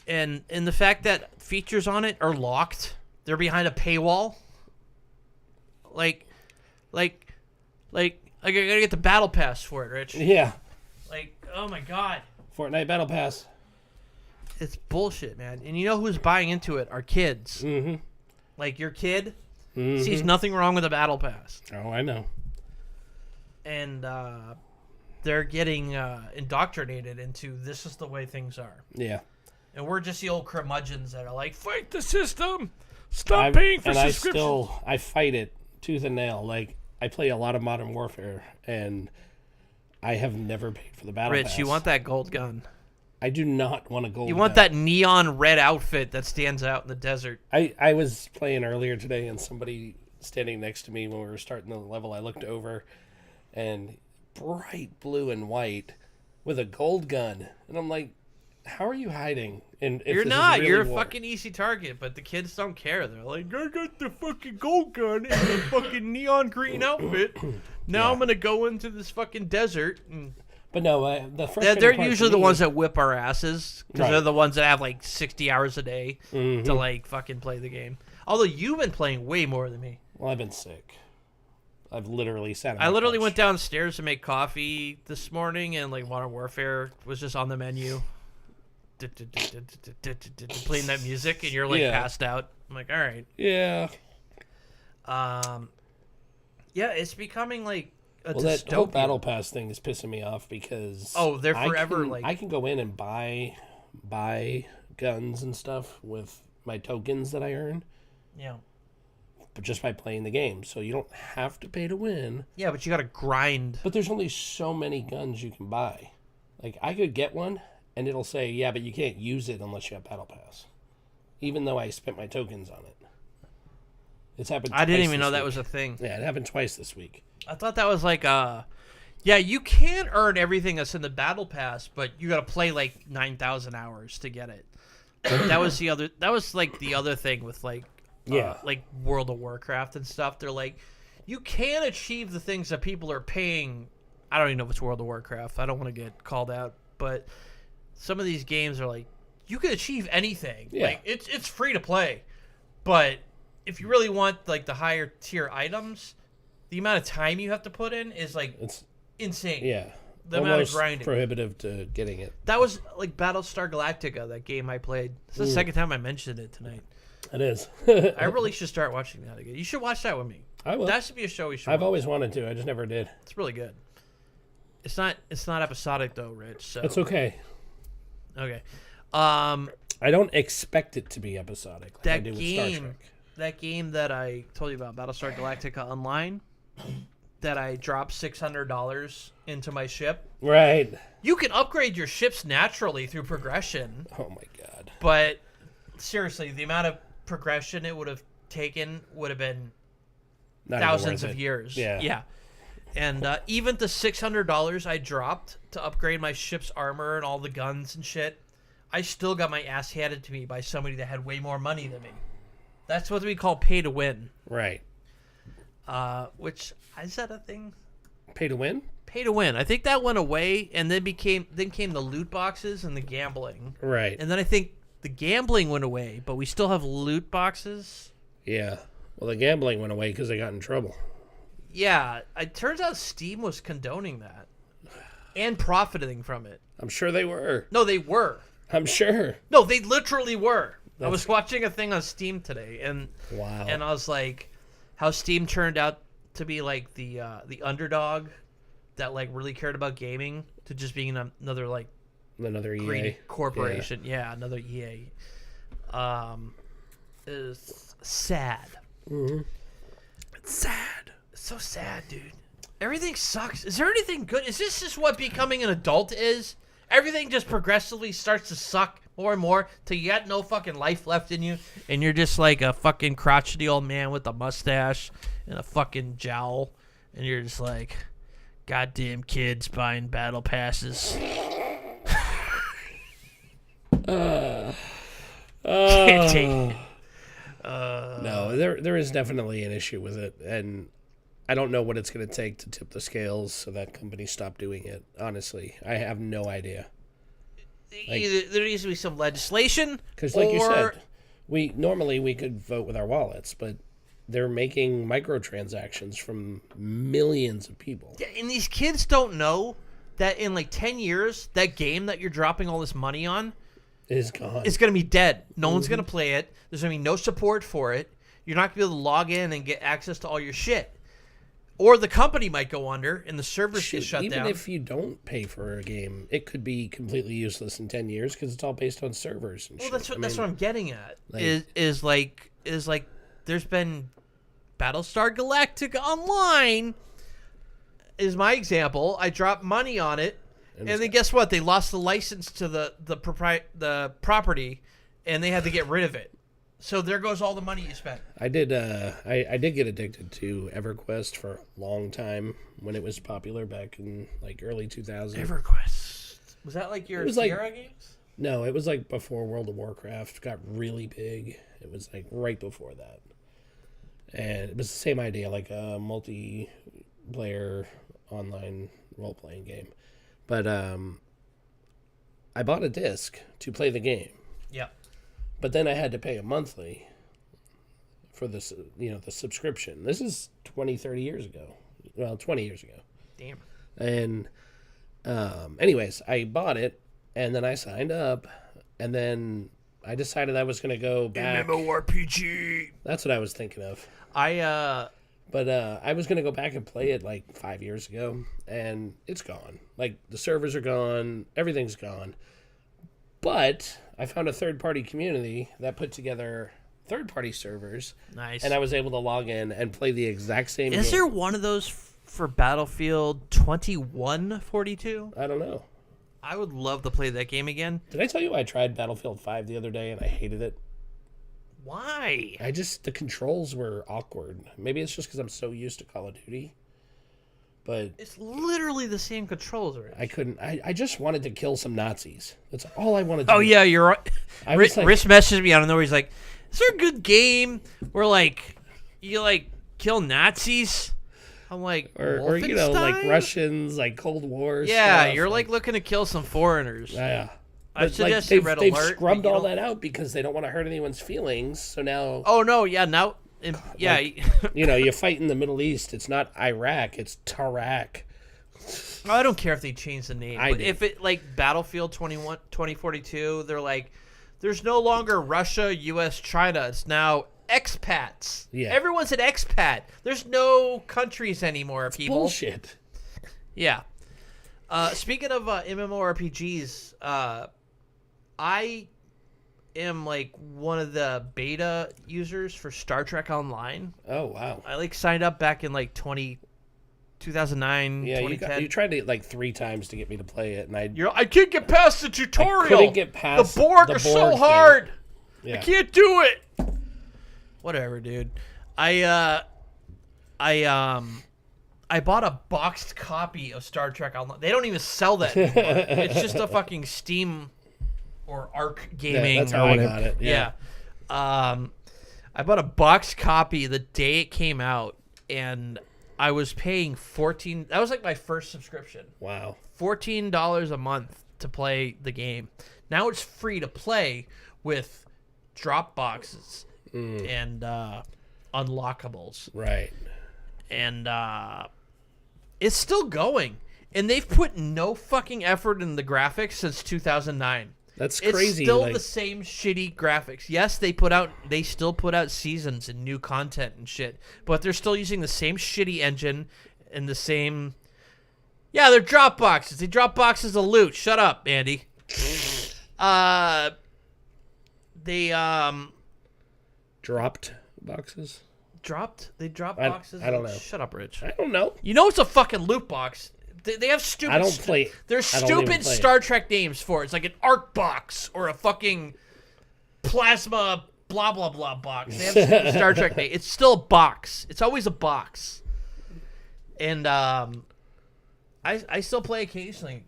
[SPEAKER 1] And the fact that features on it are locked, they're behind a paywall. Like I gotta get the battle pass for it, Rich.
[SPEAKER 2] Yeah.
[SPEAKER 1] Like, oh my god.
[SPEAKER 2] Fortnite Battle Pass.
[SPEAKER 1] It's bullshit, man. And you know who's buying into it? Our kids.
[SPEAKER 2] Mm-hmm.
[SPEAKER 1] Like, your kid sees nothing wrong with a battle pass.
[SPEAKER 2] Oh, I know.
[SPEAKER 1] And they're getting indoctrinated into this is the way things are.
[SPEAKER 2] Yeah.
[SPEAKER 1] And we're just the old curmudgeons that are like, fight the system. Stop paying for subscriptions.
[SPEAKER 2] I fight it tooth and nail. Like, I play a lot of Modern Warfare, and I have never paid for the battle pass.
[SPEAKER 1] Rich, you want that gold gun.
[SPEAKER 2] I do not want a gold
[SPEAKER 1] You want
[SPEAKER 2] gun.
[SPEAKER 1] that neon red outfit that stands out in the desert.
[SPEAKER 2] I was playing earlier today, and somebody standing next to me when we were starting the level, I looked over, and bright blue and white with a gold gun. And I'm like, how are you hiding? And if
[SPEAKER 1] You're
[SPEAKER 2] this is
[SPEAKER 1] not.
[SPEAKER 2] really
[SPEAKER 1] You're a
[SPEAKER 2] war?
[SPEAKER 1] fucking easy target, but the kids don't care. They're like, I got the fucking gold gun and the fucking neon green outfit. Now I'm going to go into this fucking desert. And
[SPEAKER 2] But no, the frustrating
[SPEAKER 1] they're
[SPEAKER 2] part
[SPEAKER 1] usually
[SPEAKER 2] for
[SPEAKER 1] the
[SPEAKER 2] me-
[SPEAKER 1] ones that whip our asses because
[SPEAKER 2] Right.
[SPEAKER 1] they're the ones that have like 60 hours a day to like fucking play the game. Although you've been playing way more than me.
[SPEAKER 2] Well, I've been sick. I've literally sat on
[SPEAKER 1] I
[SPEAKER 2] my
[SPEAKER 1] literally
[SPEAKER 2] couch.
[SPEAKER 1] went downstairs to make coffee this morning, and like Modern Warfare was just on the menu, playing that music, and you're like
[SPEAKER 2] Yeah.
[SPEAKER 1] passed out. I'm like, all right,
[SPEAKER 2] Yeah.
[SPEAKER 1] yeah, it's becoming like a
[SPEAKER 2] Well, that whole
[SPEAKER 1] dystopia.
[SPEAKER 2] battle pass thing is pissing me off because
[SPEAKER 1] They're forever
[SPEAKER 2] I can go in and buy guns and stuff with my tokens that I earn,
[SPEAKER 1] Yeah,
[SPEAKER 2] but just by playing the game. So you don't have to pay to win.
[SPEAKER 1] yeah, but you got to grind.
[SPEAKER 2] But there's only so many guns you can buy. Like, I could get one, and it'll say, yeah, but you can't use it unless you have battle pass, even though I spent my tokens on it. It's happened.
[SPEAKER 1] I didn't
[SPEAKER 2] twice
[SPEAKER 1] even
[SPEAKER 2] this
[SPEAKER 1] know that
[SPEAKER 2] week.
[SPEAKER 1] was a thing.
[SPEAKER 2] Yeah, it happened twice this week.
[SPEAKER 1] I thought that was like yeah, you can earn everything that's in the battle pass, but you got to play like 9,000 hours to get it. That was like the other thing with like like World of Warcraft and stuff. They're like, you can achieve the things that people are paying. I don't even know if it's World of Warcraft. I don't want to get called out, but some of these games are like, you can achieve anything.
[SPEAKER 2] Yeah.
[SPEAKER 1] Like it's free to play, but if you really want like the higher tier items, the amount of time you have to put in is like
[SPEAKER 2] It's
[SPEAKER 1] insane.
[SPEAKER 2] yeah,
[SPEAKER 1] The amount of
[SPEAKER 2] almost
[SPEAKER 1] grinding.
[SPEAKER 2] prohibitive to getting it.
[SPEAKER 1] That was like Battlestar Galactica, that game I played. It's the second time I mentioned it tonight.
[SPEAKER 2] It is.
[SPEAKER 1] I really should start watching that again. You should watch that with me.
[SPEAKER 2] I will.
[SPEAKER 1] That should be a show we should
[SPEAKER 2] I've
[SPEAKER 1] watch.
[SPEAKER 2] always wanted to. I just never did.
[SPEAKER 1] It's really good. It's not episodic though, Rich. So
[SPEAKER 2] It's okay.
[SPEAKER 1] okay.
[SPEAKER 2] I don't expect it to be episodic like I
[SPEAKER 1] That
[SPEAKER 2] do with Star
[SPEAKER 1] game,
[SPEAKER 2] Trek.
[SPEAKER 1] that game that I told you about, Battlestar Galactica Online, that I dropped $600 into my ship.
[SPEAKER 2] Right.
[SPEAKER 1] You can upgrade your ships naturally through progression,
[SPEAKER 2] Oh my god.
[SPEAKER 1] but seriously, the amount of progression it would have taken would have been
[SPEAKER 2] Not even
[SPEAKER 1] thousands
[SPEAKER 2] worth
[SPEAKER 1] of
[SPEAKER 2] it.
[SPEAKER 1] years.
[SPEAKER 2] Yeah.
[SPEAKER 1] Yeah. And even the $600 I dropped to upgrade my ship's armor and all the guns and shit, I still got my ass handed to me by somebody that had way more money than me. That's what we call pay to win.
[SPEAKER 2] Right.
[SPEAKER 1] Which, is that a thing?
[SPEAKER 2] Pay to win?
[SPEAKER 1] Pay to win. I think that went away, and then came the loot boxes and the gambling.
[SPEAKER 2] Right.
[SPEAKER 1] And then I think the gambling went away, but we still have loot boxes.
[SPEAKER 2] Yeah. Well, the gambling went away because they got in trouble.
[SPEAKER 1] Yeah, it turns out Steam was condoning that and profiting from it.
[SPEAKER 2] I'm sure they were.
[SPEAKER 1] No, they were.
[SPEAKER 2] I'm sure.
[SPEAKER 1] No, they literally were. I was watching a thing on Steam today, and
[SPEAKER 2] Wow.
[SPEAKER 1] and I was like, how Steam turned out to be like the underdog that like really cared about gaming to just being another like
[SPEAKER 2] Another EA
[SPEAKER 1] Green corporation. Yeah, another EA. Is sad.
[SPEAKER 2] Mm-hmm.
[SPEAKER 1] It's sad. It's so sad, dude. Everything sucks. Is there anything good? Is this just what becoming an adult is? Everything just progressively starts to suck more and more till you got no fucking life left in you, and you're just like a fucking crotchety old man with a mustache and a fucking jowl, and you're just like, goddamn kids buying battle passes. Can't take it.
[SPEAKER 2] No, there is definitely an issue with it, and I don't know what it's going to take to tip the scales so that companies stop doing it. Honestly, I have no idea.
[SPEAKER 1] Either there needs to be some legislation,
[SPEAKER 2] Because, like you said, we could vote with our wallets, but they're making microtransactions from millions of people.
[SPEAKER 1] and these kids don't know that in like 10 years, that game that you're dropping all this money on
[SPEAKER 2] It is gone.
[SPEAKER 1] is going to be dead. No one's going to play it. There's going to be no support for it. You're not going to be able to log in and get access to all your shit. Or the company might go under and the servers get shut
[SPEAKER 2] Even
[SPEAKER 1] down.
[SPEAKER 2] if you don't pay for a game, it could be completely useless in 10 years because it's all based on servers and
[SPEAKER 1] Well,
[SPEAKER 2] shit.
[SPEAKER 1] that's what I'm getting at.
[SPEAKER 2] like-
[SPEAKER 1] Is like there's been Battlestar Galactica Online is my example. I dropped money on it, and then guess what? They lost the license to the property, and they had to get rid of it. So there goes all the money you spent.
[SPEAKER 2] I did get addicted to EverQuest for a long time when it was popular back in like early 2000.
[SPEAKER 1] EverQuest. Was that like your
[SPEAKER 2] It was like-
[SPEAKER 1] Sierra games?
[SPEAKER 2] No, it was like before World of Warcraft got really big. It was like right before that. And it was the same idea, like a multiplayer online role-playing game. But I bought a disc to play the game.
[SPEAKER 1] Yeah.
[SPEAKER 2] But then I had to pay a monthly for this, the subscription. This is 20, 30 years ago. Well, 20 years ago.
[SPEAKER 1] Damn.
[SPEAKER 2] And anyways, I bought it, and then I signed up, and then I decided I was going to go back.
[SPEAKER 1] MMORPG.
[SPEAKER 2] That's what I was thinking of.
[SPEAKER 1] But
[SPEAKER 2] I was going to go back and play it like 5 years ago, and it's gone. Like, the servers are gone. Everything's gone. But I found a third-party community that put together third-party servers.
[SPEAKER 1] Nice.
[SPEAKER 2] And I was able to log in and play the exact same game.
[SPEAKER 1] Is there one of those for Battlefield 2142?
[SPEAKER 2] I don't know.
[SPEAKER 1] I would love to play that game again.
[SPEAKER 2] Did I tell you I tried Battlefield 5 the other day and I hated it?
[SPEAKER 1] Why?
[SPEAKER 2] The controls were awkward. Maybe it's just because I'm so used to Call of Duty. But
[SPEAKER 1] It's literally the same controls, right?
[SPEAKER 2] I couldn't. I just wanted to kill some Nazis. That's all I wanted to
[SPEAKER 1] Oh
[SPEAKER 2] do.
[SPEAKER 1] yeah, you're right.
[SPEAKER 2] I was like-
[SPEAKER 1] Rich messaged me out of nowhere. He's like, "Is there a good game where like you like kill Nazis?" I'm like,
[SPEAKER 2] Or like
[SPEAKER 1] "Wolfenstein?"
[SPEAKER 2] Russians, like Cold War
[SPEAKER 1] Yeah,
[SPEAKER 2] stuff.
[SPEAKER 1] you're like looking to kill some foreigners.
[SPEAKER 2] Yeah.
[SPEAKER 1] I
[SPEAKER 2] But,
[SPEAKER 1] suggested Red
[SPEAKER 2] they've
[SPEAKER 1] Alert,
[SPEAKER 2] scrubbed
[SPEAKER 1] but you
[SPEAKER 2] all
[SPEAKER 1] don't-
[SPEAKER 2] that out because they don't want to hurt anyone's feelings. So now,
[SPEAKER 1] Oh no, yeah, now, yeah,
[SPEAKER 2] you fight in the Middle East. It's not Iraq. It's Tarak.
[SPEAKER 1] I don't care if they change the name.
[SPEAKER 2] I
[SPEAKER 1] But
[SPEAKER 2] do.
[SPEAKER 1] if it like Battlefield 2042, they're like, there's no longer Russia, U.S., China. It's now expats.
[SPEAKER 2] Yeah.
[SPEAKER 1] Everyone's an expat. There's no countries anymore, people.
[SPEAKER 2] Bullshit.
[SPEAKER 1] Yeah. Speaking of MMORPGs, I am like one of the beta users for Star Trek Online.
[SPEAKER 2] Oh wow.
[SPEAKER 1] I like signed up back in like 2009,
[SPEAKER 2] Yeah,
[SPEAKER 1] 2010.
[SPEAKER 2] you tried it like 3 times to get me to play it, and I
[SPEAKER 1] I can't get past the tutorial.
[SPEAKER 2] couldn't get past
[SPEAKER 1] the Borg
[SPEAKER 2] the
[SPEAKER 1] are
[SPEAKER 2] Borg
[SPEAKER 1] so
[SPEAKER 2] thing.
[SPEAKER 1] hard.
[SPEAKER 2] yeah.
[SPEAKER 1] I can't do it. Whatever, dude. I bought a boxed copy of Star Trek Online. They don't even sell that anymore. It's just a fucking Steam or Arc Gaming.
[SPEAKER 2] that's
[SPEAKER 1] or
[SPEAKER 2] how I
[SPEAKER 1] whatever.
[SPEAKER 2] got it, yeah.
[SPEAKER 1] I bought a boxed copy the day it came out, and I was paying $14. That was like my first subscription.
[SPEAKER 2] Wow.
[SPEAKER 1] $14 a month to play the game. Now it's free to play with drop boxes and unlockables.
[SPEAKER 2] Right.
[SPEAKER 1] And it's still going. And they've put no fucking effort in the graphics since 2009.
[SPEAKER 2] That's
[SPEAKER 1] It's
[SPEAKER 2] crazy.
[SPEAKER 1] still
[SPEAKER 2] like,
[SPEAKER 1] the same shitty graphics. Yes, they still put out seasons and new content and shit, but they're still using the same shitty engine and the same. Yeah, they're drop boxes. They drop boxes of loot. Shut up, Andy. They
[SPEAKER 2] Dropped boxes?
[SPEAKER 1] They dropped
[SPEAKER 2] I
[SPEAKER 1] boxes.
[SPEAKER 2] don't know.
[SPEAKER 1] Shut up, Rich.
[SPEAKER 2] I don't know.
[SPEAKER 1] You know it's a fucking loot box. They have stupid.
[SPEAKER 2] I don't play.
[SPEAKER 1] There's
[SPEAKER 2] I don't even
[SPEAKER 1] stupid
[SPEAKER 2] play it.
[SPEAKER 1] Star Trek names for it. It's like an arc box or a fucking plasma blah blah blah box. They have stupid Star Trek name. It's still a box. It's always a box. And I still play occasionally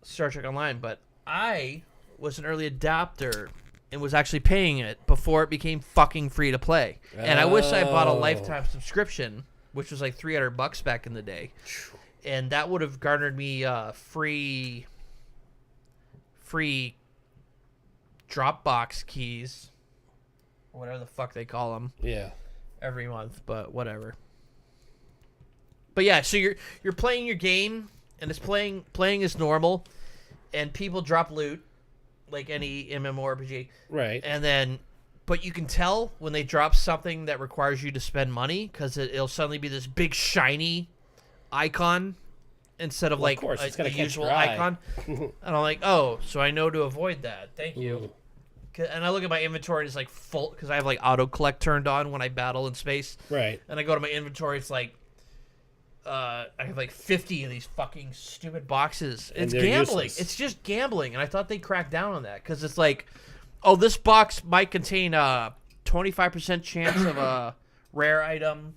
[SPEAKER 1] Star Trek Online, but I was an early adopter and was actually paying it before it became fucking free to play. And I wish I bought a lifetime subscription, which was like $300 back in the day. And that would have garnered me free Dropbox keys, or whatever the fuck they call them.
[SPEAKER 2] Yeah.
[SPEAKER 1] Every month, but whatever. But yeah, so you're playing your game, and it's playing as normal, and people drop loot like any MMORPG,
[SPEAKER 2] Right.
[SPEAKER 1] and then. But you can tell when they drop something that requires you to spend money, because it'll suddenly be this big shiny icon instead of like
[SPEAKER 2] course, it's
[SPEAKER 1] a
[SPEAKER 2] gonna catch
[SPEAKER 1] usual
[SPEAKER 2] your eye.
[SPEAKER 1] icon. And I'm like, oh, so I know to avoid that. Thank you. And I look at my inventory, and it's like full, because I have like auto collect turned on when I battle in space.
[SPEAKER 2] Right.
[SPEAKER 1] And I go to my inventory, it's like I have like 50 of these fucking stupid boxes. It's
[SPEAKER 2] they're
[SPEAKER 1] gambling.
[SPEAKER 2] useless.
[SPEAKER 1] It's just gambling, and I thought they'd crack down on that, because it's like, oh, this box might contain a 25% chance of a rare item,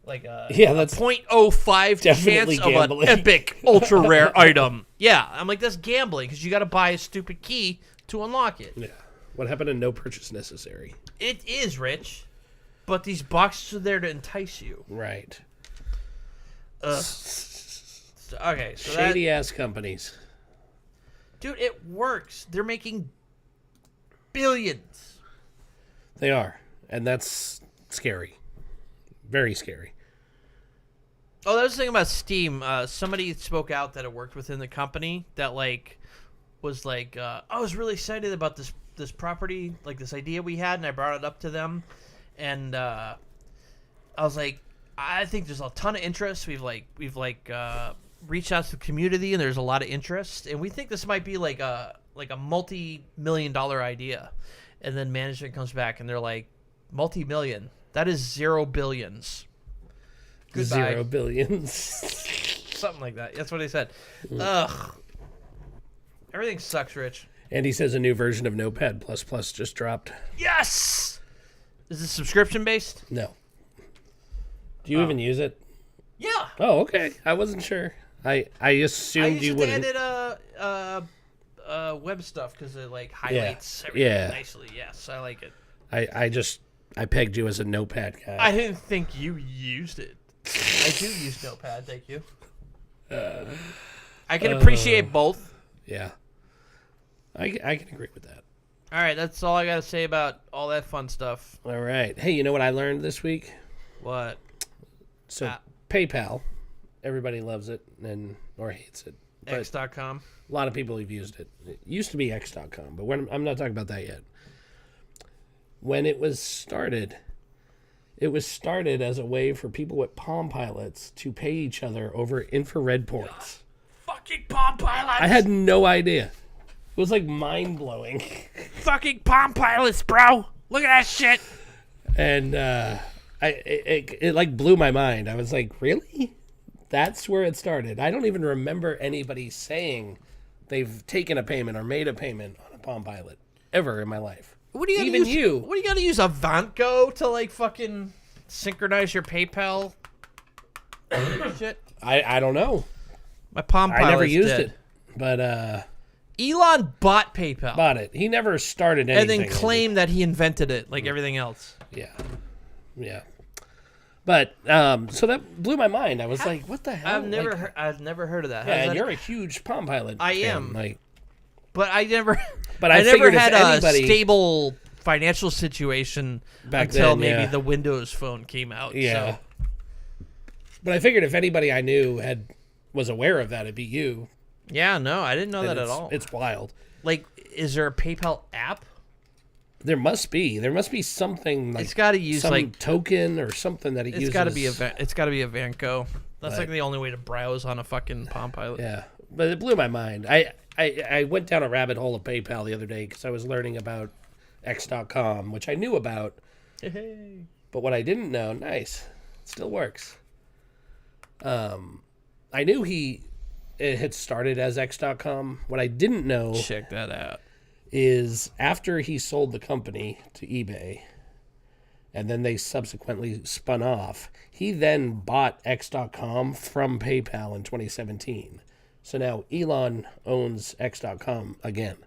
[SPEAKER 1] like a
[SPEAKER 2] that's
[SPEAKER 1] 0.05
[SPEAKER 2] definitely
[SPEAKER 1] chance of
[SPEAKER 2] gambling.
[SPEAKER 1] an epic ultra rare item. Yeah, I'm like, that's gambling, because you got to buy a stupid key to unlock it.
[SPEAKER 2] Yeah. What happened to no purchase necessary?
[SPEAKER 1] It is, Rich, but these boxes are there to entice you.
[SPEAKER 2] Right.
[SPEAKER 1] Okay, so
[SPEAKER 2] Shady ass companies.
[SPEAKER 1] dude, it works. They're making billions.
[SPEAKER 2] They are. And that's scary. Very scary.
[SPEAKER 1] Oh, that was the thing about Steam. Somebody spoke out that it worked within the company that was I was really excited about this property, like this idea we had, and I brought it up to them, and I was like, I think there's a ton of interest. We've reached out to the community, and there's a lot of interest, and we think this might be like a multi-million-dollar idea. And then management comes back, and they're like, multi-million? That is 0 billions. Goodbye.
[SPEAKER 2] 0 billions.
[SPEAKER 1] Something like that. That's what they said. Ugh. Everything sucks, Rich.
[SPEAKER 2] And he says a new version of Notepad++ just dropped.
[SPEAKER 1] Yes! Is this subscription-based?
[SPEAKER 2] No. Do you even use it?
[SPEAKER 1] Yeah.
[SPEAKER 2] Oh, okay. I wasn't sure. I assumed you wouldn't.
[SPEAKER 1] I added web stuff because it highlights everything
[SPEAKER 2] Yeah.
[SPEAKER 1] nicely. Yes, I like it.
[SPEAKER 2] I pegged you as a Notepad guy.
[SPEAKER 1] I didn't think you used it. I do use Notepad, thank you. I can appreciate both.
[SPEAKER 2] Yeah. I can agree with that.
[SPEAKER 1] All right, that's all I got to say about all that fun stuff.
[SPEAKER 2] All right. Hey, you know what I learned this week?
[SPEAKER 1] What?
[SPEAKER 2] So PayPal, everybody loves it or hates it. But
[SPEAKER 1] X.com.
[SPEAKER 2] a lot of people have used it. It used to be X.com, but I'm not talking about that yet. When it was started as a way for people with Palm Pilots to pay each other over infrared ports.
[SPEAKER 1] Fucking Palm Pilots!
[SPEAKER 2] I had no idea. It was like mind-blowing.
[SPEAKER 1] Fucking Palm Pilots, bro! Look at that shit!
[SPEAKER 2] And it like blew my mind. I was like, really? That's where it started. I don't even remember anybody saying they've taken a payment or made a payment on a Palm Pilot ever in my life.
[SPEAKER 1] What do you
[SPEAKER 2] Even
[SPEAKER 1] use,
[SPEAKER 2] you.
[SPEAKER 1] What do you gotta use Avantgo to fucking synchronize your PayPal shit?
[SPEAKER 2] I don't know.
[SPEAKER 1] My Palm Pilot's
[SPEAKER 2] I never used
[SPEAKER 1] dead.
[SPEAKER 2] it. But
[SPEAKER 1] Elon bought PayPal
[SPEAKER 2] bought it. He never started
[SPEAKER 1] and
[SPEAKER 2] anything.
[SPEAKER 1] then claimed that he invented it, like everything else.
[SPEAKER 2] Yeah. But so that blew my mind. I was like, what the hell?
[SPEAKER 1] I've never heard of that.
[SPEAKER 2] Yeah,
[SPEAKER 1] How's
[SPEAKER 2] and
[SPEAKER 1] that-
[SPEAKER 2] you're a huge Palm Pilot.
[SPEAKER 1] I
[SPEAKER 2] fan.
[SPEAKER 1] am. But I never.
[SPEAKER 2] But
[SPEAKER 1] I
[SPEAKER 2] I
[SPEAKER 1] never
[SPEAKER 2] figured if
[SPEAKER 1] had
[SPEAKER 2] anybody-
[SPEAKER 1] a stable financial situation
[SPEAKER 2] Back
[SPEAKER 1] until
[SPEAKER 2] then,
[SPEAKER 1] maybe
[SPEAKER 2] yeah.
[SPEAKER 1] the Windows Phone came out.
[SPEAKER 2] Yeah.
[SPEAKER 1] So.
[SPEAKER 2] But I figured if anybody I knew was aware of that, it'd be you.
[SPEAKER 1] Yeah, no, I didn't know that at all.
[SPEAKER 2] It's wild.
[SPEAKER 1] Like, is there a PayPal app?
[SPEAKER 2] There must be. There must be something like
[SPEAKER 1] It's got to use
[SPEAKER 2] some token or something that it uses.
[SPEAKER 1] It's got to be a Vanco. That's
[SPEAKER 2] But-
[SPEAKER 1] like the only way to browse on a fucking Palm Pilot.
[SPEAKER 2] Yeah. but it blew my mind. I went down a rabbit hole of PayPal the other day because I was learning about X.com, which I knew about.
[SPEAKER 1] Hey.
[SPEAKER 2] But what I didn't know, nice, it still works. I knew it had started as X.com. What I didn't know
[SPEAKER 1] Check that out.
[SPEAKER 2] is after he sold the company to eBay, and then they subsequently spun off, he then bought X.com from PayPal in 2017. So now Elon owns X.com again.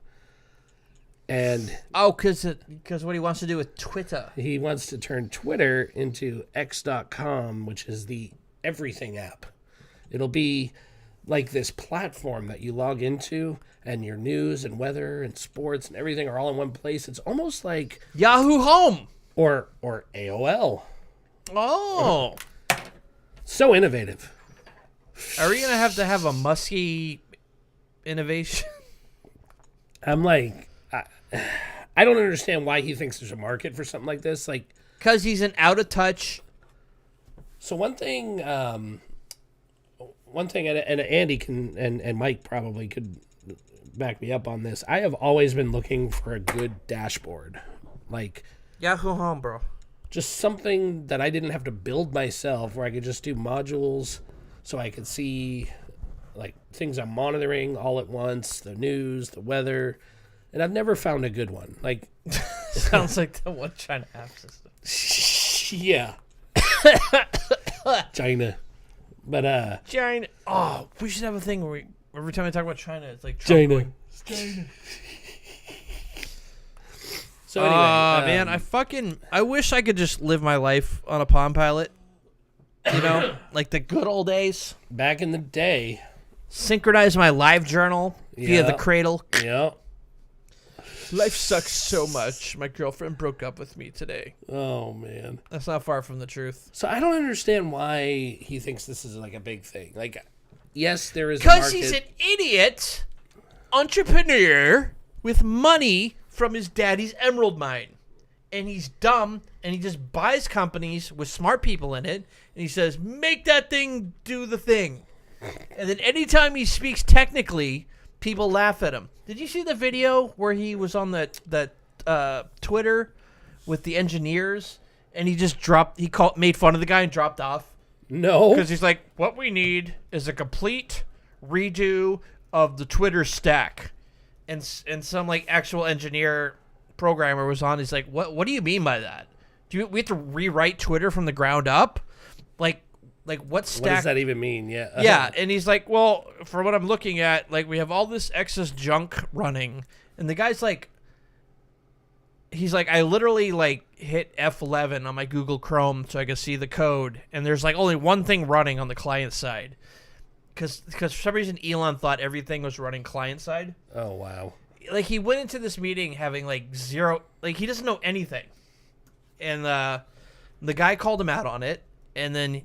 [SPEAKER 2] And
[SPEAKER 1] because what he wants to do with Twitter.
[SPEAKER 2] he wants to turn Twitter into X.com, which is the everything app. It'll be like this platform that you log into, and your news and weather and sports and everything are all in one place. It's almost like
[SPEAKER 1] Yahoo Home.
[SPEAKER 2] or AOL.
[SPEAKER 1] Oh.
[SPEAKER 2] So innovative.
[SPEAKER 1] Are we going to have a musky innovation?
[SPEAKER 2] I'm like, I don't understand why he thinks there's a market for something like this. Like,
[SPEAKER 1] Because he's an out of touch.
[SPEAKER 2] so one thing, and Andy can, and Mike probably could back me up on this. I have always been looking for a good dashboard, like
[SPEAKER 1] Yahoo Home, bro.
[SPEAKER 2] just something that I didn't have to build myself, where I could just do modules, so I could see like things I'm monitoring all at once, the news, the weather, and I've never found a good one. Like,
[SPEAKER 1] Sounds like the one China app system.
[SPEAKER 2] yeah, China, but
[SPEAKER 1] China. Oh, we should have a thing where every time I talk about China, it's like Trump
[SPEAKER 2] China.
[SPEAKER 1] going, China.
[SPEAKER 2] So anyway,
[SPEAKER 1] Man, I wish I could just live my life on a Palm Pilot. You know, like the good old days.
[SPEAKER 2] back in the day,
[SPEAKER 1] Synchronize my live journal via the
[SPEAKER 2] Yeah.
[SPEAKER 1] cradle.
[SPEAKER 2] yeah.
[SPEAKER 1] Life sucks so much. My girlfriend broke up with me today.
[SPEAKER 2] Oh man.
[SPEAKER 1] That's not far from the truth.
[SPEAKER 2] So I don't understand why he thinks this is like a big thing. Like, yes, there is a
[SPEAKER 1] Because
[SPEAKER 2] market.
[SPEAKER 1] he's an idiot entrepreneur with money from his daddy's emerald mine. And he's dumb, and he just buys companies with smart people in it, and he says, make that thing do the thing. And then anytime he speaks technically, people laugh at him. Did you see the video where he was on that Twitter with the engineers, and he just made fun of the guy and dropped off?
[SPEAKER 2] No.
[SPEAKER 1] Because he's like, what we need is a complete redo of the Twitter stack. And some like actual engineer programmer was on. He's like, what do you mean by that? We have to rewrite Twitter from the ground up? Like what stack?
[SPEAKER 2] What does that even mean? Yeah.
[SPEAKER 1] Yeah, and he's like, well, for what I'm looking at, like we have all this excess junk running, and the guy's like, I literally like hit F11 on my Google Chrome so I could see the code, and there's like only one thing running on the client side, because for some reason Elon thought everything was running client side.
[SPEAKER 2] Oh wow.
[SPEAKER 1] Like he went into this meeting having like zero, like he doesn't know anything, and the guy called him out on it, and then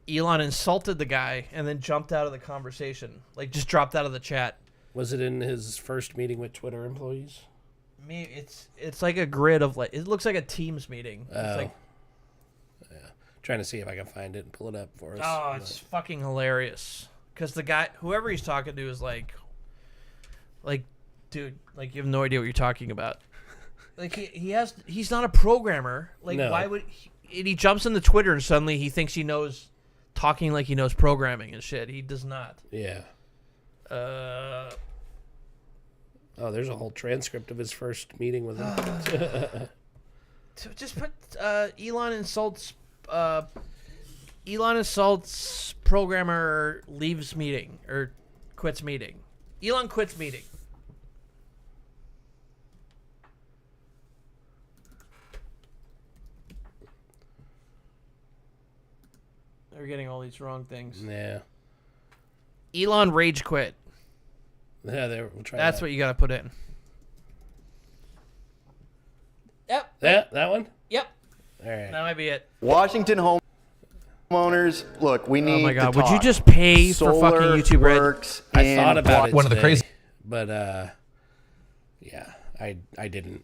[SPEAKER 1] Elon insulted the guy and then jumped out of the conversation, like just dropped out of the chat.
[SPEAKER 2] Was it in his first meeting with Twitter employees?
[SPEAKER 1] Maybe it's like a grid of like, it looks like a Teams meeting. It's
[SPEAKER 2] Oh.
[SPEAKER 1] like,
[SPEAKER 2] Trying to see if I can find it and pull it up for us.
[SPEAKER 1] oh, it's fucking hilarious. Because the guy, whoever he's talking to, is like, dude, like you have no idea what you're talking about. Like he's not a programmer. Like
[SPEAKER 2] No.
[SPEAKER 1] why would and he jumps into Twitter and suddenly he thinks he knows, talking like he knows programming and shit. He does not.
[SPEAKER 2] Yeah.
[SPEAKER 1] Uh.
[SPEAKER 2] Oh, there's a whole transcript of his first meeting with him.
[SPEAKER 1] So just put Elon insults programmer leaves meeting or quits meeting. Elon quits meeting. They're getting all these wrong things.
[SPEAKER 2] Yeah.
[SPEAKER 1] Elon rage quit.
[SPEAKER 2] Yeah, there. We'll try
[SPEAKER 1] That's
[SPEAKER 2] that.
[SPEAKER 1] what you got to put in. Yep.
[SPEAKER 2] That one?
[SPEAKER 1] Yep.
[SPEAKER 2] All right.
[SPEAKER 1] That might be it.
[SPEAKER 4] Washington homeowners, look, we need
[SPEAKER 1] Oh my God!
[SPEAKER 4] to
[SPEAKER 1] Would you
[SPEAKER 4] talk.
[SPEAKER 1] just pay for
[SPEAKER 4] Solar
[SPEAKER 1] fucking YouTube Red?
[SPEAKER 4] works
[SPEAKER 2] I
[SPEAKER 4] in
[SPEAKER 2] thought about it
[SPEAKER 5] One of the
[SPEAKER 2] today,
[SPEAKER 5] crazy-
[SPEAKER 2] but yeah, I didn't.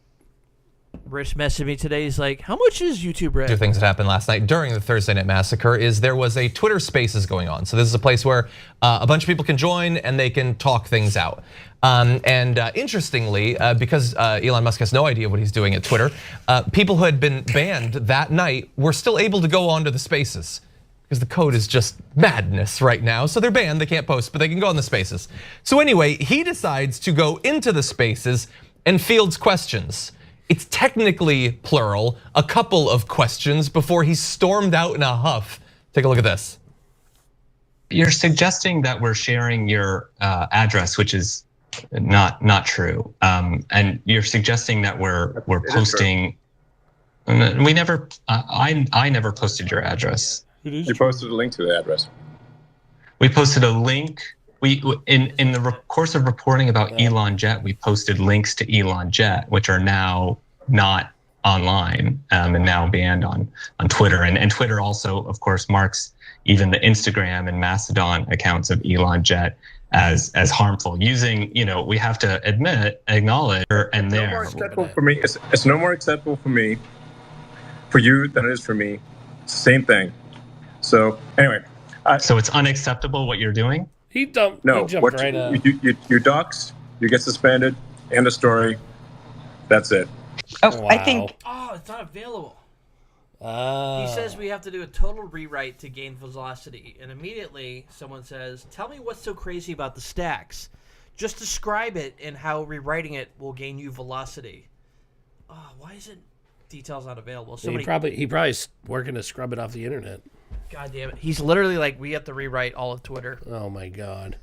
[SPEAKER 1] Rich messaged me today. He's like, how much is YouTube Red?
[SPEAKER 5] Two things that happened last night during the Thursday Night Massacre is there was a Twitter Spaces going on. So this is a place where a bunch of people can join and they can talk things out. Interestingly, because Elon Musk has no idea what he's doing at Twitter, people who had been banned that night were still able to go onto the Spaces. Because the code is just madness right now. So they're banned, they can't post, but they can go on the Spaces. So anyway, he decides to go into the Spaces and fields questions. It's technically plural, a couple of questions before he stormed out in a huff. Take a look at this.
[SPEAKER 6] You're suggesting that we're sharing your address, which is not true. And you're suggesting that we're posting. We never. I never posted your address.
[SPEAKER 7] You posted a link to the address.
[SPEAKER 6] We posted a link. In the course of reporting about Elon Jet, we posted links to Elon Jet, which are now not online and now banned on Twitter. And Twitter also, of course, marks even the Instagram and Mastodon accounts of Elon Jet as harmful. Using, we have to acknowledge, and there.
[SPEAKER 7] No more acceptable for me. It's no more acceptable for me, for you than it is for me. It's the same thing. So anyway.
[SPEAKER 6] So it's unacceptable what you're doing?
[SPEAKER 2] He jumped right up.
[SPEAKER 7] You dox, you get suspended, end of story. That's it.
[SPEAKER 8] Oh, wow. I think.
[SPEAKER 1] Oh, it's not available. He says we have to do a total rewrite to gain velocity. And immediately someone says, tell me what's so crazy about the stacks. Just describe it and how rewriting it will gain you velocity. Oh, why isn't details not available?
[SPEAKER 2] He probably working to scrub it off the internet.
[SPEAKER 1] God damn it. He's literally like, we have to rewrite all of Twitter.
[SPEAKER 2] Oh my God.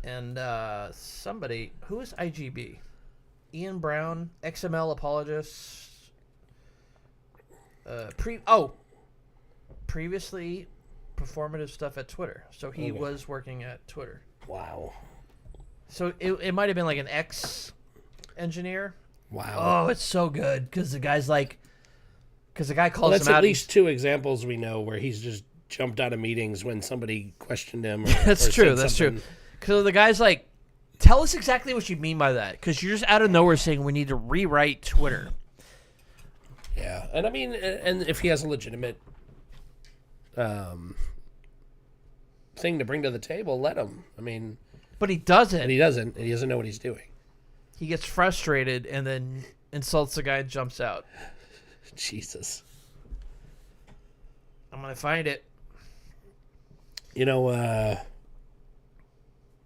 [SPEAKER 1] And somebody, who is IGB? Ian Brown, XML apologist. Previously performative stuff at Twitter. So he was working at Twitter.
[SPEAKER 2] Wow.
[SPEAKER 1] So it might have been like an X engineer.
[SPEAKER 2] Wow.
[SPEAKER 1] Oh, it's so good because the guy's like, because the guy calls
[SPEAKER 2] that's
[SPEAKER 1] him out.
[SPEAKER 2] At least two examples we know where he's just jumped out of meetings when somebody questioned him.
[SPEAKER 1] That's true. Because the guy's like, tell us exactly what you mean by that. Because you're just out of nowhere saying we need to rewrite Twitter.
[SPEAKER 2] Yeah. And I mean, and if he has a legitimate thing to bring to the table, let him. I mean.
[SPEAKER 1] But he doesn't.
[SPEAKER 2] And he doesn't know what he's doing.
[SPEAKER 1] He gets frustrated and then insults the guy and jumps out.
[SPEAKER 2] Jesus.
[SPEAKER 1] I'm going to find it.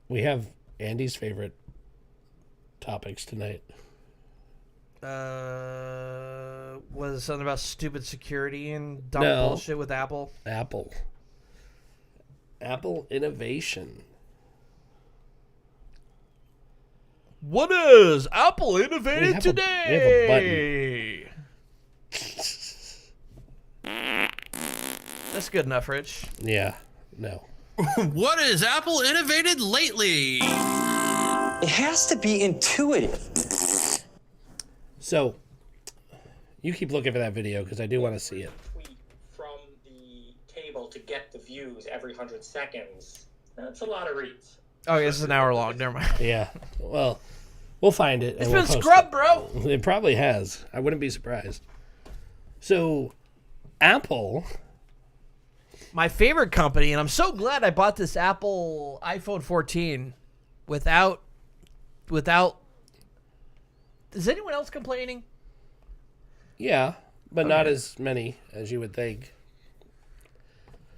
[SPEAKER 2] We have Andy's favorite topics tonight.
[SPEAKER 1] Was it something about stupid security and dumb
[SPEAKER 2] No.
[SPEAKER 1] bullshit with Apple?
[SPEAKER 2] Apple innovation.
[SPEAKER 1] What is Apple innovated
[SPEAKER 2] we
[SPEAKER 1] today?
[SPEAKER 2] have a button.
[SPEAKER 1] That's good enough, Rich.
[SPEAKER 2] Yeah. No.
[SPEAKER 1] What is Apple innovated lately?
[SPEAKER 8] It has to be intuitive.
[SPEAKER 2] So, you keep looking for that video because I do want to see it.
[SPEAKER 9] Tweet from the table to get the views every 100 seconds. That's a lot of reads.
[SPEAKER 1] Oh, yeah, this is an hour long. Never mind.
[SPEAKER 2] Yeah. Well, we'll find it.
[SPEAKER 1] It's been scrubbed, bro.
[SPEAKER 2] It probably has. I wouldn't be surprised. So, Apple,
[SPEAKER 1] my favorite company, and I'm so glad I bought this Apple iPhone 14 without. Is anyone else complaining?
[SPEAKER 2] yeah, but not as many as you would think.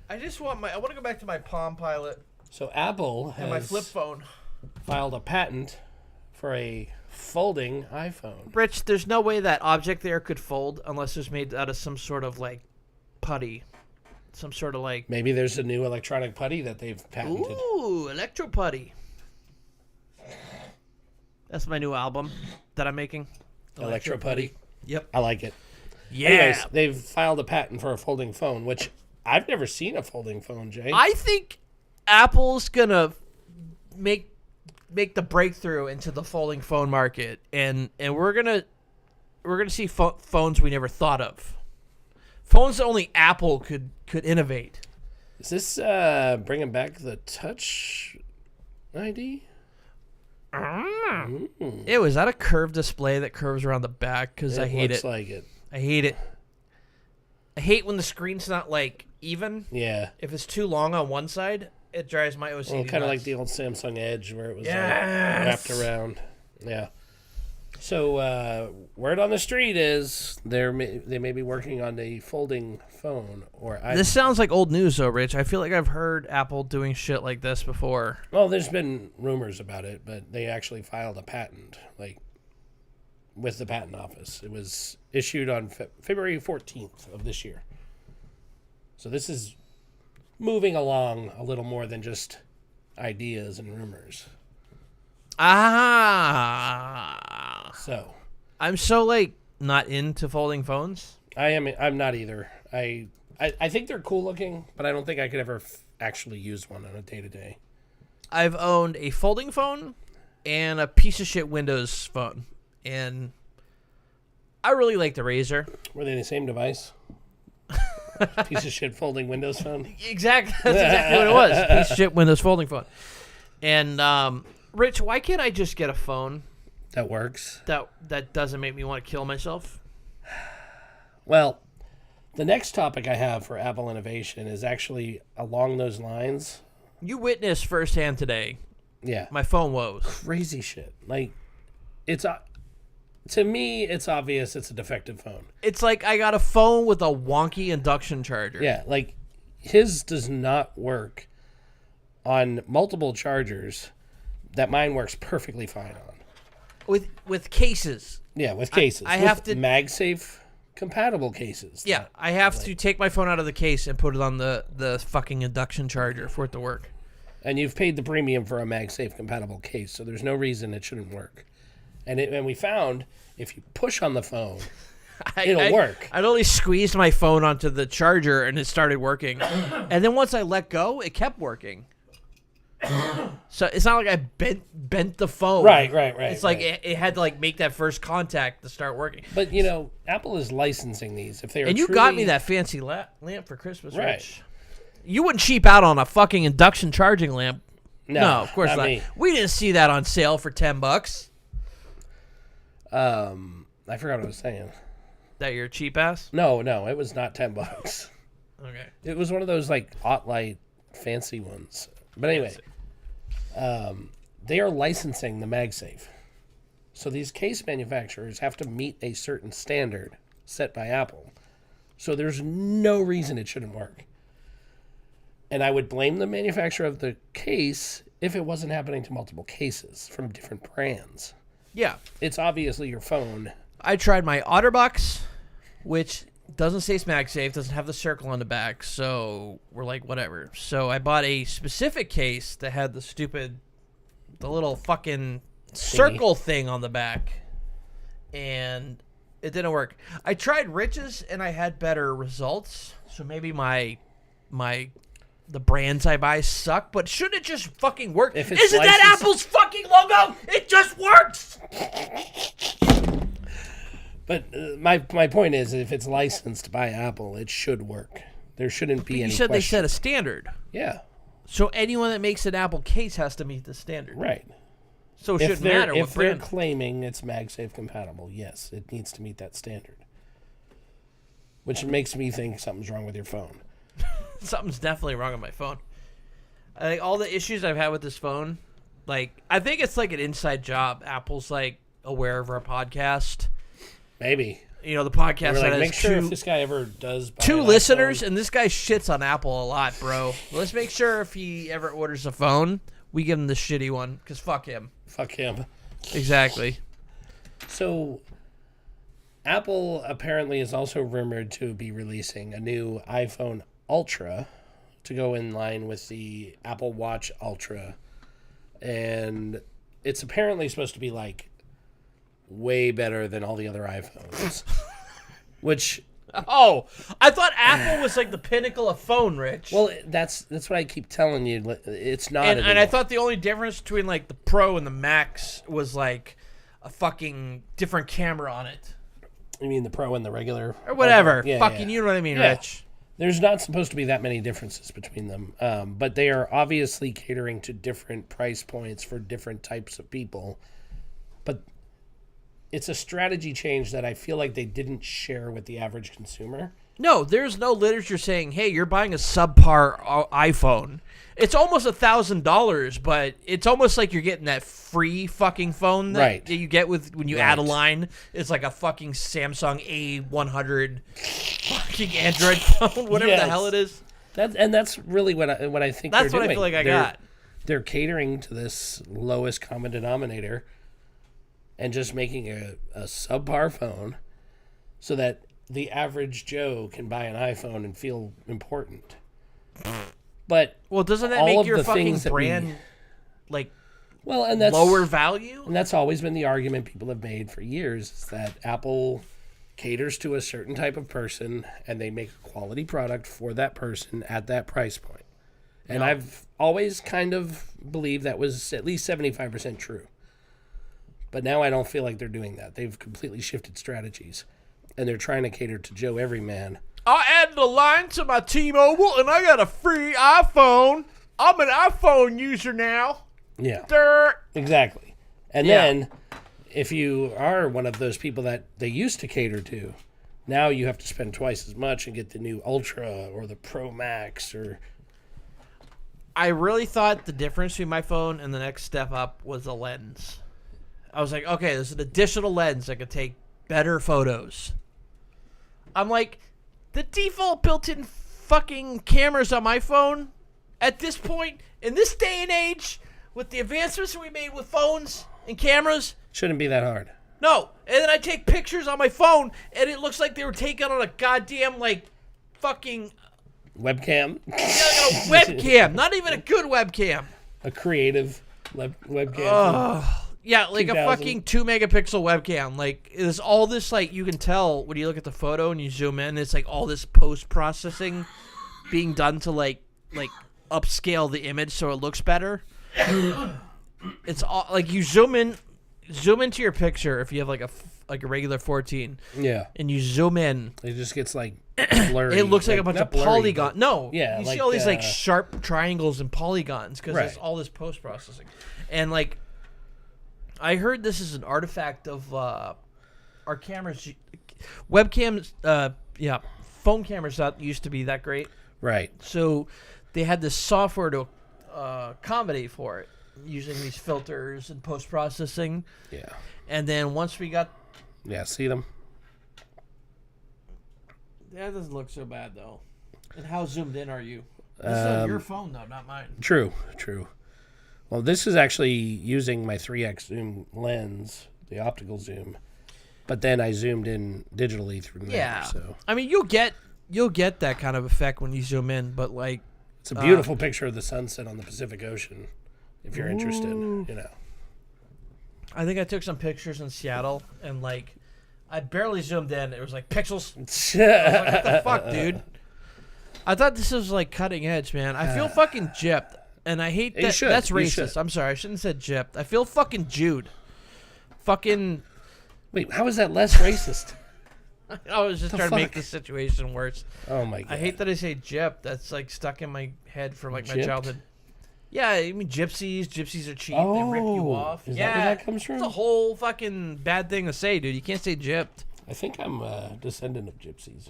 [SPEAKER 1] I want to go back to my Palm Pilot
[SPEAKER 2] So Apple
[SPEAKER 1] and my
[SPEAKER 2] has
[SPEAKER 1] flip phone.
[SPEAKER 2] filed a patent for a folding iPhone.
[SPEAKER 1] Rich, there's no way that object there could fold unless it's made out of some sort of like putty. Some sort of like.
[SPEAKER 2] Maybe there's a new electronic putty that they've patented.
[SPEAKER 1] Ooh, electro putty. That's my new album that I'm making.
[SPEAKER 2] Electro putty.
[SPEAKER 1] Yep.
[SPEAKER 2] I like it.
[SPEAKER 1] Yeah.
[SPEAKER 2] Anyways, they've filed a patent for a folding phone, which I've never seen a folding phone, Jay.
[SPEAKER 1] I think Apple's gonna make the breakthrough into the folding phone market, and we're gonna see phones we never thought of. Phones that only Apple could innovate.
[SPEAKER 2] Is this bringing back the Touch ID?
[SPEAKER 1] Ew, is that a curved display that curves around the back? Because I hate
[SPEAKER 2] looks
[SPEAKER 1] it.
[SPEAKER 2] like it.
[SPEAKER 1] I hate it. I hate when the screen's not like even.
[SPEAKER 2] Yeah.
[SPEAKER 1] If it's too long on one side, it drives my OCD.
[SPEAKER 2] Well, kind of
[SPEAKER 1] nuts.
[SPEAKER 2] like the old Samsung Edge where it was
[SPEAKER 1] Yes!
[SPEAKER 2] wrapped around. Yeah. So word on the street is they may be working on a folding phone or
[SPEAKER 1] This sounds like old news though, Rich. I feel like I've heard Apple doing shit like this before.
[SPEAKER 2] Well, there's been rumors about it, but they actually filed a patent, like with the patent office. It was issued on February 14th of this year. So this is moving along a little more than just ideas and rumors.
[SPEAKER 1] Ah.
[SPEAKER 2] So
[SPEAKER 1] I'm so like not into folding phones.
[SPEAKER 2] I'm not either. I think they're cool looking, but I don't think I could ever actually use one on a day-to-day.
[SPEAKER 1] I've owned a folding phone and a piece of shit Windows phone, and I really like the Razr.
[SPEAKER 2] Were they the same device? Piece of shit folding Windows phone?
[SPEAKER 1] Exactly. That's exactly what it was. Piece of shit Windows folding phone. And Rich, why can't I just get a phone
[SPEAKER 2] that works?
[SPEAKER 1] That doesn't make me want to kill myself?
[SPEAKER 2] Well, the next topic I have for Apple innovation is actually along those lines.
[SPEAKER 1] You witnessed firsthand today.
[SPEAKER 2] Yeah.
[SPEAKER 1] My phone woes.
[SPEAKER 2] Crazy shit. Like, to me, it's obvious it's a defective phone.
[SPEAKER 1] It's like I got a phone with a wonky induction charger.
[SPEAKER 2] Yeah, like his does not work on multiple chargers that mine works perfectly fine on.
[SPEAKER 1] With cases.
[SPEAKER 2] Yeah, with cases.
[SPEAKER 1] I have to
[SPEAKER 2] MagSafe compatible cases.
[SPEAKER 1] Yeah, I have to take my phone out of the case and put it on the fucking induction charger for it to work.
[SPEAKER 2] And you've paid the premium for a MagSafe compatible case, so there's no reason it shouldn't work. And we found if you push on the phone, it'll work.
[SPEAKER 1] I'd only squeezed my phone onto the charger and it started working. And then once I let go, it kept working. So it's not like I bent the phone.
[SPEAKER 2] Right.
[SPEAKER 1] It's like it had to like make that first contact to start working.
[SPEAKER 2] But Apple is licensing these. If they are
[SPEAKER 1] and you
[SPEAKER 2] truly...
[SPEAKER 1] got me that fancy lamp for Christmas,
[SPEAKER 2] right?
[SPEAKER 1] Rich. You wouldn't cheap out on a fucking induction charging lamp. No, of course not.
[SPEAKER 2] Me.
[SPEAKER 1] We didn't see that on sale for $10.
[SPEAKER 2] I forgot what I was saying.
[SPEAKER 1] That you're a cheap ass?
[SPEAKER 2] No, it was not $10.
[SPEAKER 1] Okay.
[SPEAKER 2] It was one of those like Light fancy ones. But anyway, they are licensing the MagSafe. So these case manufacturers have to meet a certain standard set by Apple. So there's no reason it shouldn't work. And I would blame the manufacturer of the case if it wasn't happening to multiple cases from different brands.
[SPEAKER 1] Yeah.
[SPEAKER 2] It's obviously your phone.
[SPEAKER 1] I tried my OtterBox, which doesn't say MagSafe, doesn't have the circle on the back, so we're like, whatever. So I bought a specific case that had the little fucking circle thing on the back, and it didn't work. I tried Rich's, and I had better results, so maybe the brands I buy suck, but shouldn't it just fucking work? Isn't that Apple's fucking logo? It just works!
[SPEAKER 2] But my point is, if it's licensed by Apple, it should work. There shouldn't be any question.
[SPEAKER 1] They set a standard.
[SPEAKER 2] Yeah.
[SPEAKER 1] So anyone that makes an Apple case has to meet the standard.
[SPEAKER 2] Right.
[SPEAKER 1] So it shouldn't matter what brand.
[SPEAKER 2] If they're claiming it's MagSafe compatible, yes, it needs to meet that standard. Which makes me think something's wrong with your phone.
[SPEAKER 1] Something's definitely wrong with my phone. I think all the issues I've had with this phone, like, I think it's like an inside job. Apple's like aware of our podcast.
[SPEAKER 2] Maybe.
[SPEAKER 1] The podcast that has
[SPEAKER 2] make sure if this guy ever does buy
[SPEAKER 1] two listeners, and this guy shits on Apple a lot, bro. Let's make sure if he ever orders a phone, we give him the shitty one, because fuck him.
[SPEAKER 2] Fuck him.
[SPEAKER 1] Exactly.
[SPEAKER 2] So, Apple apparently is also rumored to be releasing a new iPhone Ultra to go in line with the Apple Watch Ultra. And it's apparently supposed to be like way better than all the other iPhones. Which...
[SPEAKER 1] Oh, I thought Apple was like the pinnacle of phone, Rich.
[SPEAKER 2] Well, that's what I keep telling you. It's not.
[SPEAKER 1] And I thought the only difference between like the Pro and the Max was like a fucking different camera on it.
[SPEAKER 2] You mean the Pro and the regular?
[SPEAKER 1] Or whatever.
[SPEAKER 2] Yeah,
[SPEAKER 1] fucking, you know what I mean,
[SPEAKER 2] yeah.
[SPEAKER 1] Rich.
[SPEAKER 2] There's not supposed to be that many differences between them, but they are obviously catering to different price points for different types of people. But it's a strategy change that I feel like they didn't share with the average consumer.
[SPEAKER 1] No, there's no literature saying, hey, you're buying a subpar iPhone. It's almost $1,000, but it's almost like you're getting that free fucking phone that you get with when you add a line. It's like a fucking Samsung A100 fucking Android phone, whatever the hell it is.
[SPEAKER 2] That's really what I think
[SPEAKER 1] that's
[SPEAKER 2] they're
[SPEAKER 1] what
[SPEAKER 2] doing.
[SPEAKER 1] I feel like I got.
[SPEAKER 2] They're catering to this lowest common denominator and just making a subpar phone so that the average Joe can buy an iPhone and feel important. But
[SPEAKER 1] doesn't that make your fucking brand
[SPEAKER 2] and that's
[SPEAKER 1] lower value?
[SPEAKER 2] And that's always been the argument people have made for years, is that Apple caters to a certain type of person and they make a quality product for that person at that price point. And I've always kind of believed that was at least 75% true. But now I don't feel like they're doing that. They've completely shifted strategies. And they're trying to cater to Joe Everyman.
[SPEAKER 1] I added a line to my T-Mobile, and I got a free iPhone. I'm an iPhone user now.
[SPEAKER 2] Yeah.
[SPEAKER 1] Dirt.
[SPEAKER 2] Exactly. And then, if you are one of those people that they used to cater to, now you have to spend twice as much and get the new Ultra or the Pro Max or...
[SPEAKER 1] I really thought the difference between my phone and the next step up was the lens. I was like, okay, there's an additional lens that could take better photos. I'm like, the default built-in fucking cameras on my phone, at this point, in this day and age, with the advancements we made with phones and cameras...
[SPEAKER 2] Shouldn't be that hard.
[SPEAKER 1] No. And then I take pictures on my phone, and it looks like they were taken on a goddamn, fucking...
[SPEAKER 2] Webcam?
[SPEAKER 1] Yeah, a webcam. Not even a good webcam.
[SPEAKER 2] A creative webcam.
[SPEAKER 1] Yeah, like 2000. A fucking 2-megapixel webcam. There's all this, you can tell when you look at the photo and you zoom in, it's all this post-processing being done to, upscale the image so it looks better. It's all, you zoom into your picture if you have, a regular 14.
[SPEAKER 2] Yeah.
[SPEAKER 1] And you zoom in.
[SPEAKER 2] It just gets, blurry.
[SPEAKER 1] It looks like a bunch of polygons. No.
[SPEAKER 2] Yeah.
[SPEAKER 1] You see all these, sharp triangles and polygons because there's all this post-processing. And, I heard this is an artifact of our cameras. Webcams, phone cameras not used to be that great.
[SPEAKER 2] Right.
[SPEAKER 1] So they had this software to accommodate for it, using these filters and post-processing.
[SPEAKER 2] Yeah.
[SPEAKER 1] And then once we got...
[SPEAKER 2] Yeah, see them?
[SPEAKER 1] That doesn't look so bad, though. And how zoomed in are you? This is on your phone, though, not mine.
[SPEAKER 2] True. Well, this is actually using my 3x zoom lens, the optical zoom, but then I zoomed in digitally through there.
[SPEAKER 1] Yeah.
[SPEAKER 2] So
[SPEAKER 1] I mean, you'll get that kind of effect when you zoom in, but
[SPEAKER 2] it's a beautiful picture of the sunset on the Pacific Ocean. If you're interested,
[SPEAKER 1] I think I took some pictures in Seattle, and I barely zoomed in. It was pixels. I was like, what the fuck, dude? I thought this was cutting edge, man. I feel fucking gypped. And I hate that. That's racist. I'm sorry. I shouldn't have said gypped. I feel fucking Jewed. Fucking.
[SPEAKER 2] Wait, how is that less racist?
[SPEAKER 1] I was just trying to make the situation worse.
[SPEAKER 2] Oh my god.
[SPEAKER 1] I hate that I say gypped. That's stuck in my head from my childhood. Yeah, I mean gypsies. Gypsies are cheap. They rip you off.
[SPEAKER 2] Is that where that comes from?
[SPEAKER 1] It's a whole fucking bad thing to say, dude. You can't say gypped.
[SPEAKER 2] I think I'm a descendant of gypsies.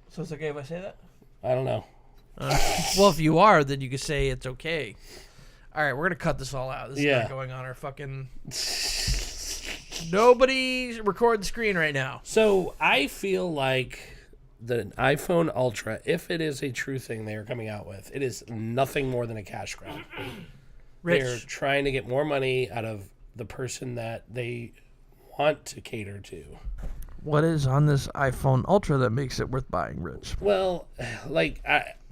[SPEAKER 1] So it's okay if I say that?
[SPEAKER 2] I don't know.
[SPEAKER 1] Well, if you are, then you can say it's okay. All right, we're going to cut this all out. This is not going on our fucking... Nobody record the screen right now.
[SPEAKER 2] So I feel like the iPhone Ultra, if it is a true thing they are coming out with, it is nothing more than a cash grab. They're trying to get more money out of the person that they want to cater to.
[SPEAKER 1] What is on this iPhone Ultra that makes it worth buying, Rich?
[SPEAKER 2] Well,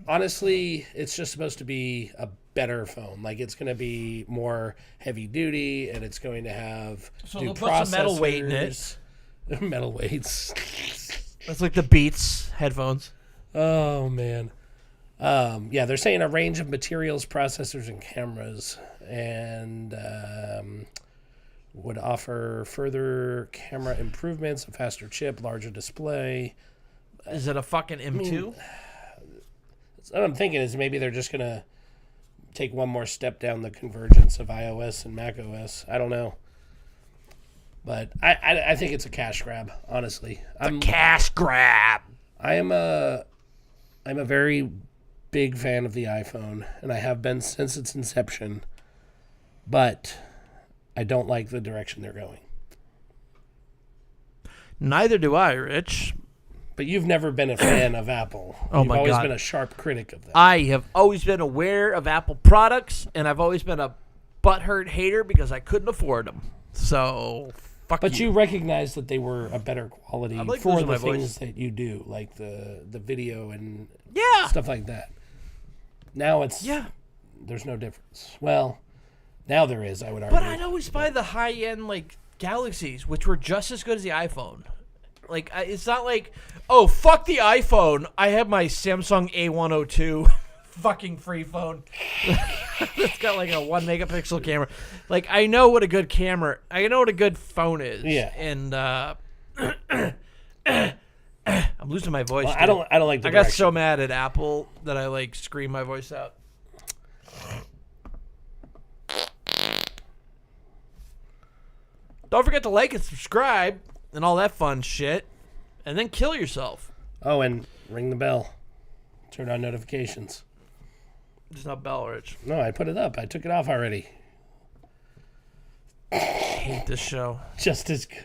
[SPEAKER 2] honestly, it's just supposed to be a better phone. It's going to be more heavy duty, and it's going to have new processors. Put some metal weight in it. Metal weights.
[SPEAKER 1] That's like the Beats headphones.
[SPEAKER 2] Oh man. They're saying a range of materials, processors, and cameras, and would offer further camera improvements, a faster chip, larger display,
[SPEAKER 1] Is it a fucking M2?
[SPEAKER 2] What I'm thinking is maybe they're just gonna take one more step down the convergence of iOS and macOS. I don't know, but I think it's a cash grab. Honestly,
[SPEAKER 1] Cash grab.
[SPEAKER 2] I'm a very big fan of the iPhone, and I have been since its inception. But I don't like the direction they're going.
[SPEAKER 1] Neither do I, Rich.
[SPEAKER 2] But you've never been a fan of Apple.
[SPEAKER 1] Oh,
[SPEAKER 2] You've
[SPEAKER 1] my
[SPEAKER 2] always
[SPEAKER 1] God.
[SPEAKER 2] been a sharp critic of them.
[SPEAKER 1] I have always been aware of Apple products, and I've always been a butthurt hater because I couldn't afford them. So, fuck
[SPEAKER 2] But
[SPEAKER 1] you.
[SPEAKER 2] you recognize that they were a better quality
[SPEAKER 1] I'm, like,
[SPEAKER 2] for
[SPEAKER 1] losing
[SPEAKER 2] the
[SPEAKER 1] my
[SPEAKER 2] things
[SPEAKER 1] voice.
[SPEAKER 2] that you do, like the video and
[SPEAKER 1] Yeah.
[SPEAKER 2] stuff like that. Now it's there's no difference. Well, now there is, I would argue.
[SPEAKER 1] But I'd always buy the high-end, like, Galaxies, which were just as good as the iPhone. Like, it's not like, oh, fuck the iPhone. I have my Samsung A102 fucking free phone. It's got like a 1 megapixel camera. Like, I know what a good camera, I know what a good phone is.
[SPEAKER 2] Yeah.
[SPEAKER 1] And, I'm losing my voice.
[SPEAKER 2] Well,
[SPEAKER 1] dude.
[SPEAKER 2] I don't like the
[SPEAKER 1] I got
[SPEAKER 2] direction.
[SPEAKER 1] so mad at Apple that I, like, screamed my voice out. Don't forget to like and subscribe and all that fun shit. And then kill yourself.
[SPEAKER 2] Oh, and ring the bell. Turn on notifications.
[SPEAKER 1] It's not Bell, Rich.
[SPEAKER 2] No, I put it up. I took it off already.
[SPEAKER 1] I hate this show.
[SPEAKER 2] Just as good.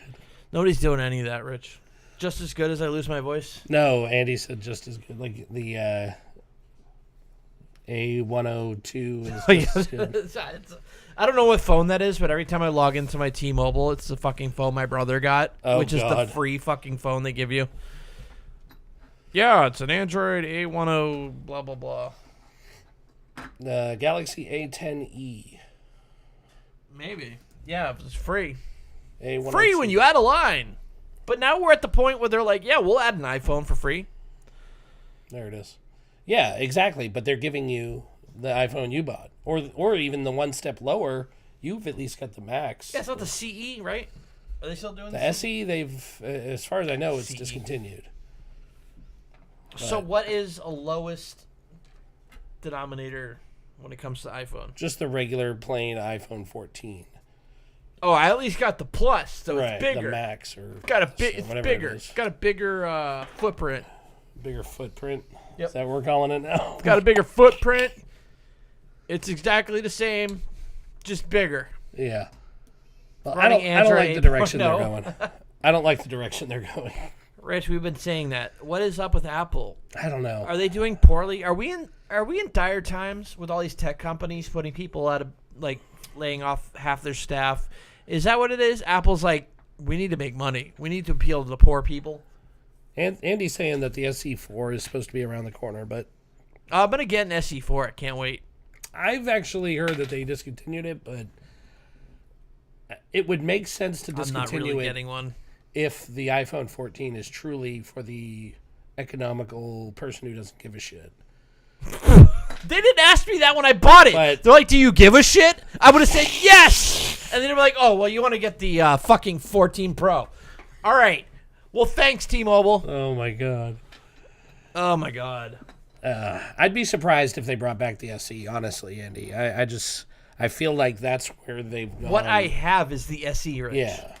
[SPEAKER 1] Nobody's doing any of that, Rich. Just as good as I lose my voice.
[SPEAKER 2] No, Andy said just as good. Like the A102 is just as good.
[SPEAKER 1] I don't know what phone that is, but every time I log into my T-Mobile, it's the fucking phone my brother got, which is the
[SPEAKER 2] God.
[SPEAKER 1] free fucking phone they give you. Yeah, it's an Android A10 blah, blah, blah.
[SPEAKER 2] The Galaxy A10e.
[SPEAKER 1] Maybe. Yeah, it's free.
[SPEAKER 2] A102.
[SPEAKER 1] Free when you add a line. But now we're at the point where they're like, yeah, we'll add an iPhone for free.
[SPEAKER 2] There it is. Yeah, exactly. But they're giving you the iPhone you bought, or even the one step lower. You've at least got the Max.
[SPEAKER 1] Yeah, it's not the CE, right? Are they still doing
[SPEAKER 2] The
[SPEAKER 1] this?
[SPEAKER 2] SE, they've, as far as I know, it's
[SPEAKER 1] CE.
[SPEAKER 2] discontinued.
[SPEAKER 1] So what is a lowest denominator when it comes to iPhone?
[SPEAKER 2] Just the regular plain iPhone 14.
[SPEAKER 1] Oh, I at least got the Plus, so
[SPEAKER 2] Right,
[SPEAKER 1] it's bigger.
[SPEAKER 2] the Max or
[SPEAKER 1] Got a big.
[SPEAKER 2] so
[SPEAKER 1] It's
[SPEAKER 2] whatever it
[SPEAKER 1] bigger.
[SPEAKER 2] is.
[SPEAKER 1] Got a bigger footprint.
[SPEAKER 2] Bigger footprint.
[SPEAKER 1] Yep.
[SPEAKER 2] Is that what we're calling it now?
[SPEAKER 1] Got a bigger footprint. It's exactly the same, just bigger.
[SPEAKER 2] Yeah. Well, I
[SPEAKER 1] Running
[SPEAKER 2] don't like the
[SPEAKER 1] Android
[SPEAKER 2] direction they're
[SPEAKER 1] 8.0.
[SPEAKER 2] going. I don't like the direction they're going.
[SPEAKER 1] Rich, we've been saying that. What is up with Apple?
[SPEAKER 2] I don't know.
[SPEAKER 1] Are they doing poorly? Are we in dire times with all these tech companies putting people out of, like, laying off half their staff? Is that what it is? Apple's like, we need to make money. We need to appeal to the poor people.
[SPEAKER 2] And Andy's saying that the SE4 is supposed to be around the corner, but
[SPEAKER 1] I'm gonna get an SE4. I can't wait.
[SPEAKER 2] I've actually heard that they discontinued it, but it would make sense to
[SPEAKER 1] I'm not
[SPEAKER 2] discontinue
[SPEAKER 1] really
[SPEAKER 2] it
[SPEAKER 1] getting one.
[SPEAKER 2] if the iPhone 14 is truly for the economical person who doesn't give a shit.
[SPEAKER 1] They didn't ask me that when I bought it.
[SPEAKER 2] But-
[SPEAKER 1] They're like, do you give a shit? I would have said yes. And then they're like, oh, well, you want to get the fucking 14 Pro. All right. Well, thanks, T-Mobile.
[SPEAKER 2] Oh my god.
[SPEAKER 1] Oh, my God.
[SPEAKER 2] I'd be surprised if they brought back the SE, honestly, Andy. I feel like that's where they've gone.
[SPEAKER 1] What I have is the SE, Rich.
[SPEAKER 2] Yeah.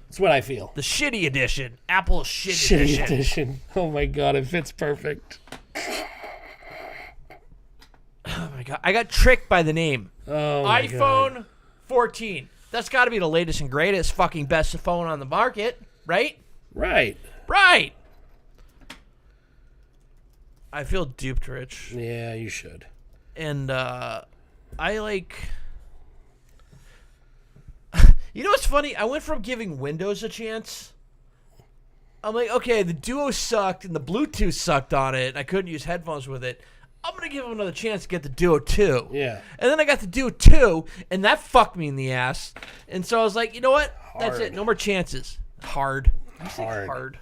[SPEAKER 2] That's what I feel.
[SPEAKER 1] The shitty edition. Apple's shitty
[SPEAKER 2] Shitty
[SPEAKER 1] edition.
[SPEAKER 2] edition. Oh my god, it fits perfect.
[SPEAKER 1] Oh, my God. I got tricked by the name.
[SPEAKER 2] Oh my
[SPEAKER 1] iPhone
[SPEAKER 2] god.
[SPEAKER 1] 14. That's got to be the latest and greatest fucking best phone on the market, right?
[SPEAKER 2] Right.
[SPEAKER 1] Right. I feel duped, Rich.
[SPEAKER 2] Yeah, you should.
[SPEAKER 1] And I like... You know what's funny? I went from giving Windows a chance. I'm like, okay, the Duo sucked and the Bluetooth sucked on it. And I couldn't use headphones with it. I'm going to give them another chance to get the Duo 2.
[SPEAKER 2] Yeah.
[SPEAKER 1] And then I got the Duo 2, and that fucked me in the ass. And so I was like, you know what? That's
[SPEAKER 2] Hard.
[SPEAKER 1] it. No more chances. Hard. Did you say
[SPEAKER 2] Hard.
[SPEAKER 1] hard?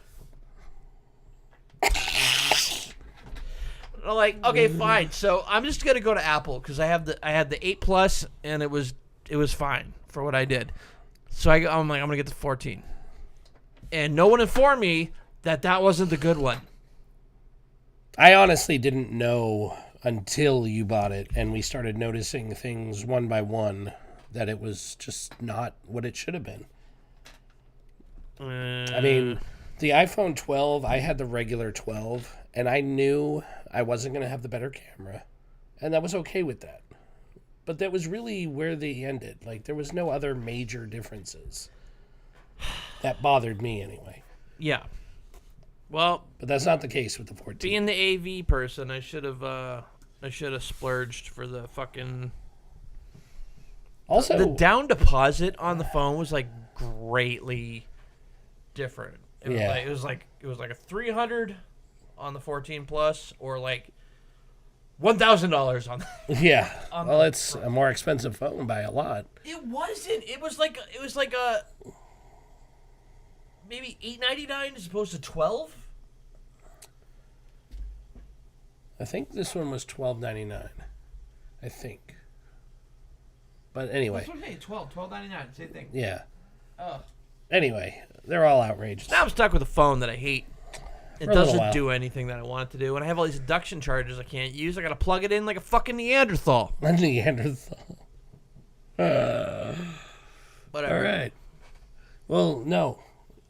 [SPEAKER 1] I'm like, okay, fine. So I'm just gonna go to Apple because I had the 8 Plus, and it was fine for what I did. So I'm like, I'm gonna get the 14. And no one informed me that wasn't the good one.
[SPEAKER 2] I honestly didn't know until you bought it and we started noticing things one by one that it was just not what it should have been. I mean, the iPhone 12, I had the regular 12, and I knew I wasn't going to have the better camera, and I was okay with that. But that was really where they ended. Like, there was no other major differences. That bothered me anyway.
[SPEAKER 1] Yeah. Well,
[SPEAKER 2] but that's not the case with the 14.
[SPEAKER 1] Being the AV person, I should have splurged for the fucking. Also, the down deposit on the phone was like greatly different. It was like a 300 on the 14 Plus, or like $1,000 on.
[SPEAKER 2] Yeah. Well, it's a more expensive phone by a lot.
[SPEAKER 1] It wasn't. It was like a maybe $899 as opposed to $12.
[SPEAKER 2] I think this one was $12.99. I think. But anyway.
[SPEAKER 1] That's what I mean. $12.99. Same thing.
[SPEAKER 2] Yeah.
[SPEAKER 1] Oh.
[SPEAKER 2] Anyway, they're all outrageous.
[SPEAKER 1] Now I'm stuck with a phone that I hate. It
[SPEAKER 2] For a little
[SPEAKER 1] doesn't
[SPEAKER 2] while.
[SPEAKER 1] do anything that I want it to do, and I have all these induction chargers I can't use. I gotta plug it in like a fucking Neanderthal.
[SPEAKER 2] A Neanderthal.
[SPEAKER 1] Whatever.
[SPEAKER 2] All right. Well, no.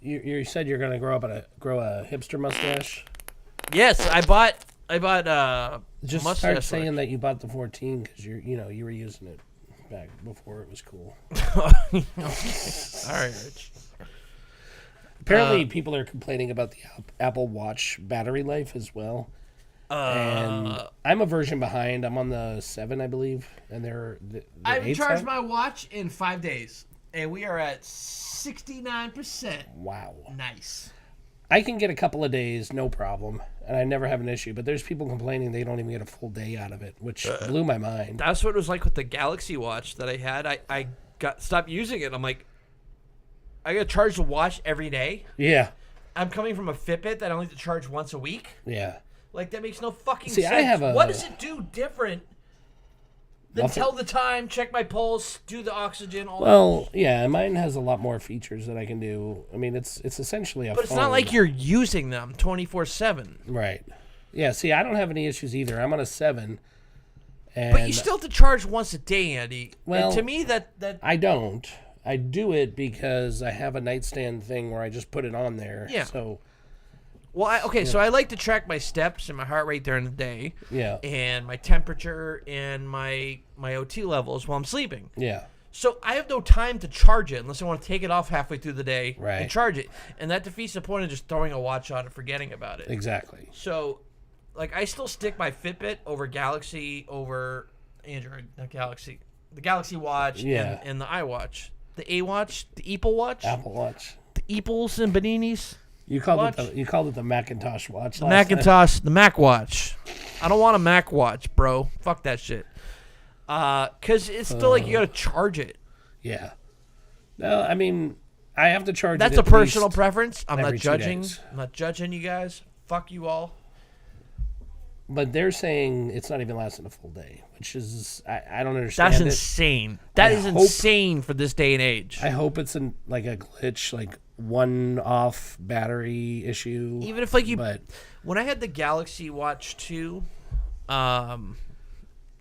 [SPEAKER 2] You said you're gonna grow a hipster mustache.
[SPEAKER 1] Yes, I bought
[SPEAKER 2] Just
[SPEAKER 1] mustache
[SPEAKER 2] start saying that you bought the 14 because you were using it back before it was cool.
[SPEAKER 1] All right, Rich.
[SPEAKER 2] Apparently, people are complaining about the Apple Watch battery life as well. And I'm a version behind. I'm on the 7, I believe, and
[SPEAKER 1] I've charged my watch in 5 days, and we are at 69%.
[SPEAKER 2] Wow,
[SPEAKER 1] nice.
[SPEAKER 2] I can get a couple of days, no problem, and I never have an issue. But there's people complaining they don't even get a full day out of it, which blew my mind.
[SPEAKER 1] That's what it was like with the Galaxy Watch that I had. I stopped using it. I'm like, I got to charge the watch every day.
[SPEAKER 2] Yeah.
[SPEAKER 1] I'm coming from a Fitbit that I only have to charge once a week.
[SPEAKER 2] Yeah.
[SPEAKER 1] Like, that makes no fucking
[SPEAKER 2] See,
[SPEAKER 1] sense.
[SPEAKER 2] I have
[SPEAKER 1] what does it do different than
[SPEAKER 2] Nothing.
[SPEAKER 1] tell the time, check my pulse, do the oxygen, all
[SPEAKER 2] Well, yeah, mine has a lot more features that I can do. I mean, it's essentially a
[SPEAKER 1] But it's
[SPEAKER 2] phone.
[SPEAKER 1] not like you're using them 24/7.
[SPEAKER 2] Right. Yeah, see, I don't have any issues either. I'm on a 7. And
[SPEAKER 1] But you still have to charge once a day, Andy.
[SPEAKER 2] Well,
[SPEAKER 1] and to me, that
[SPEAKER 2] I don't. I do it because I have a nightstand thing where I just put it on there.
[SPEAKER 1] Yeah.
[SPEAKER 2] So.
[SPEAKER 1] Well, so I like to track my steps and my heart rate during the day.
[SPEAKER 2] Yeah.
[SPEAKER 1] And my temperature and my OT levels while I'm sleeping.
[SPEAKER 2] Yeah.
[SPEAKER 1] So I have no time to charge it unless I want to take it off halfway through the day and
[SPEAKER 2] Right.
[SPEAKER 1] charge it. And that defeats the point of just throwing a watch on and forgetting about it.
[SPEAKER 2] Exactly.
[SPEAKER 1] So, like, I still stick my Fitbit over Galaxy, over Android, not Galaxy. The Galaxy Watch
[SPEAKER 2] Yeah.
[SPEAKER 1] and the iWatch. The A-Watch, the Apple Watch.
[SPEAKER 2] Apple Watch.
[SPEAKER 1] The Apples and Beninis.
[SPEAKER 2] You called it the Macintosh watch.
[SPEAKER 1] The
[SPEAKER 2] last
[SPEAKER 1] Macintosh, the Mac Watch. I don't want a Mac Watch, bro. Fuck that shit. Cause it's still like you gotta charge it.
[SPEAKER 2] Yeah. No, I mean, I have to charge.
[SPEAKER 1] That's
[SPEAKER 2] it
[SPEAKER 1] a
[SPEAKER 2] at
[SPEAKER 1] personal
[SPEAKER 2] least
[SPEAKER 1] preference. I'm not
[SPEAKER 2] every 2
[SPEAKER 1] judging.
[SPEAKER 2] days.
[SPEAKER 1] I'm not judging you guys. Fuck you all.
[SPEAKER 2] But they're saying it's not even lasting a full day, which is I don't understand.
[SPEAKER 1] That's
[SPEAKER 2] it.
[SPEAKER 1] insane. That is insane for this day and age.
[SPEAKER 2] I hope it's like a glitch, like one-off battery issue.
[SPEAKER 1] Even if like
[SPEAKER 2] but
[SPEAKER 1] when I had the Galaxy Watch 2,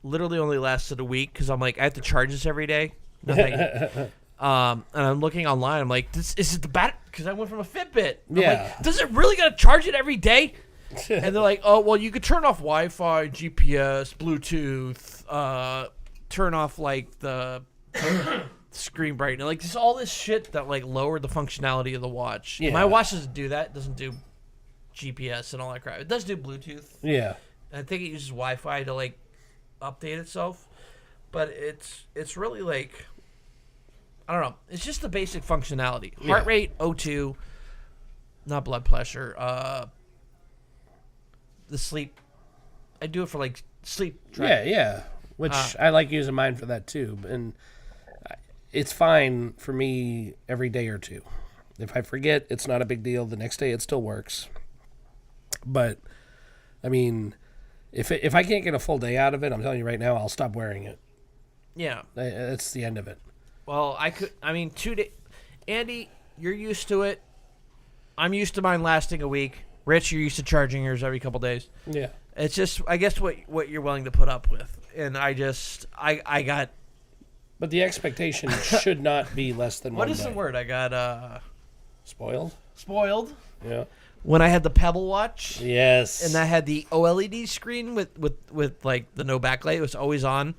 [SPEAKER 1] literally only lasted a week because I'm like I have to charge this every day. Nothing. And I'm looking online. I'm like, is it the battery? Because I went from a Fitbit. I'm
[SPEAKER 2] Yeah.
[SPEAKER 1] like, does it really gotta charge it every day? And they're like, oh well, you could turn off Wi-Fi, GPS, Bluetooth, turn off like the screen brightness, like just all this shit that like lowered the functionality of the watch.
[SPEAKER 2] Yeah.
[SPEAKER 1] My watch doesn't do that. It doesn't do GPS and all that crap. It does do Bluetooth.
[SPEAKER 2] Yeah.
[SPEAKER 1] And I think it uses Wi-Fi to like update itself, but it's really like I don't know. It's just the basic functionality: heart rate, O2, not blood pressure. The sleep. I do it for like sleep.
[SPEAKER 2] Yeah. Which I like using mine for that too, and it's fine for me every day or two. If I forget, it's not a big deal. The next day, it still works. But I mean, if I can't get a full day out of it, I'm telling you right now, I'll stop wearing it.
[SPEAKER 1] Yeah.
[SPEAKER 2] That's the end of it.
[SPEAKER 1] Well, I mean, 2 days. Andy, you're used to it. I'm used to mine lasting a week. Rich, you're used to charging yours every couple days.
[SPEAKER 2] Yeah.
[SPEAKER 1] It's just, I guess, what you're willing to put up with. And I got...
[SPEAKER 2] But the expectation should not be less than
[SPEAKER 1] What
[SPEAKER 2] one
[SPEAKER 1] is the
[SPEAKER 2] day.
[SPEAKER 1] word? I got
[SPEAKER 2] Spoiled?
[SPEAKER 1] spoiled
[SPEAKER 2] Yeah.
[SPEAKER 1] when I had the Pebble Watch.
[SPEAKER 2] Yes.
[SPEAKER 1] And I had the OLED screen with like the no backlight. It was always on.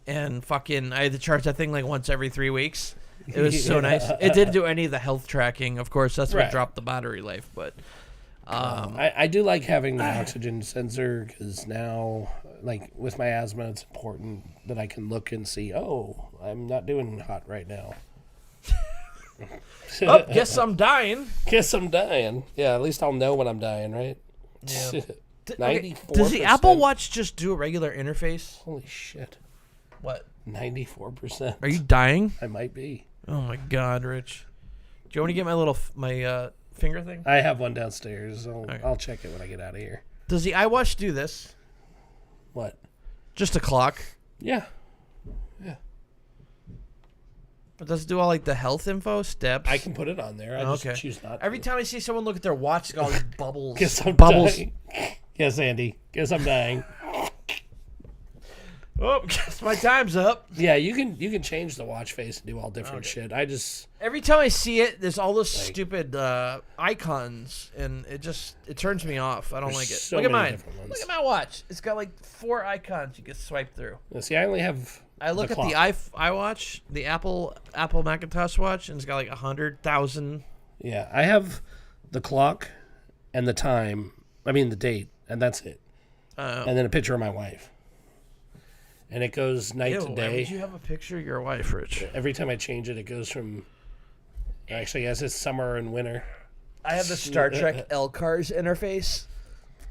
[SPEAKER 1] And fucking, I had to charge that thing like once every 3 weeks. It was so nice. It didn't do any of the health tracking. Of course, that's what
[SPEAKER 2] Right.
[SPEAKER 1] dropped the battery life. But
[SPEAKER 2] I do like having the oxygen sensor because now, like with my asthma, it's important that I can look and see, oh, I'm not doing hot right now.
[SPEAKER 1] oh, guess I'm dying.
[SPEAKER 2] Guess I'm dying. Yeah, at least I'll know when I'm dying, right?
[SPEAKER 1] Yeah.
[SPEAKER 2] 94%.
[SPEAKER 1] Does the Apple Watch just do a regular interface?
[SPEAKER 2] Holy shit.
[SPEAKER 1] What?
[SPEAKER 2] 94%.
[SPEAKER 1] Are you dying?
[SPEAKER 2] I might be.
[SPEAKER 1] Oh my God, Rich. Do you want me to get my little finger thing?
[SPEAKER 2] I have one downstairs.
[SPEAKER 1] Okay.
[SPEAKER 2] I'll check it when I get out of here.
[SPEAKER 1] Does the iWatch do this?
[SPEAKER 2] What?
[SPEAKER 1] Just a clock?
[SPEAKER 2] Yeah. Yeah.
[SPEAKER 1] But does it do all like the health info, steps?
[SPEAKER 2] I can put it on there. I just choose not
[SPEAKER 1] Every
[SPEAKER 2] to.
[SPEAKER 1] time I see someone look at their watch, it's got all these bubbles.
[SPEAKER 2] Guess I'm
[SPEAKER 1] bubbles.
[SPEAKER 2] dying. Yes, Andy. Guess I'm dying.
[SPEAKER 1] Oh, guess my time's up.
[SPEAKER 2] Yeah, you can change the watch face and do all different shit. I just
[SPEAKER 1] Every time I see it, there's all those stupid icons, and it turns me off. I don't
[SPEAKER 2] There's
[SPEAKER 1] like it.
[SPEAKER 2] so
[SPEAKER 1] Look at
[SPEAKER 2] many
[SPEAKER 1] mine.
[SPEAKER 2] different ones.
[SPEAKER 1] Look at my watch. It's got like 4 icons you can swipe through.
[SPEAKER 2] see. I only have.
[SPEAKER 1] I look at the iWatch, the Apple Macintosh watch, and it's got like 100,000.
[SPEAKER 2] Yeah, I have the clock and the time. I mean the date, and that's it. And then a picture of my wife. And it goes night to
[SPEAKER 1] Why
[SPEAKER 2] day.
[SPEAKER 1] would you have a picture of your wife, Rich?
[SPEAKER 2] Every time I change it, it goes from. Actually, yes, it's summer and winter.
[SPEAKER 1] I have the Star Trek LCARS interface.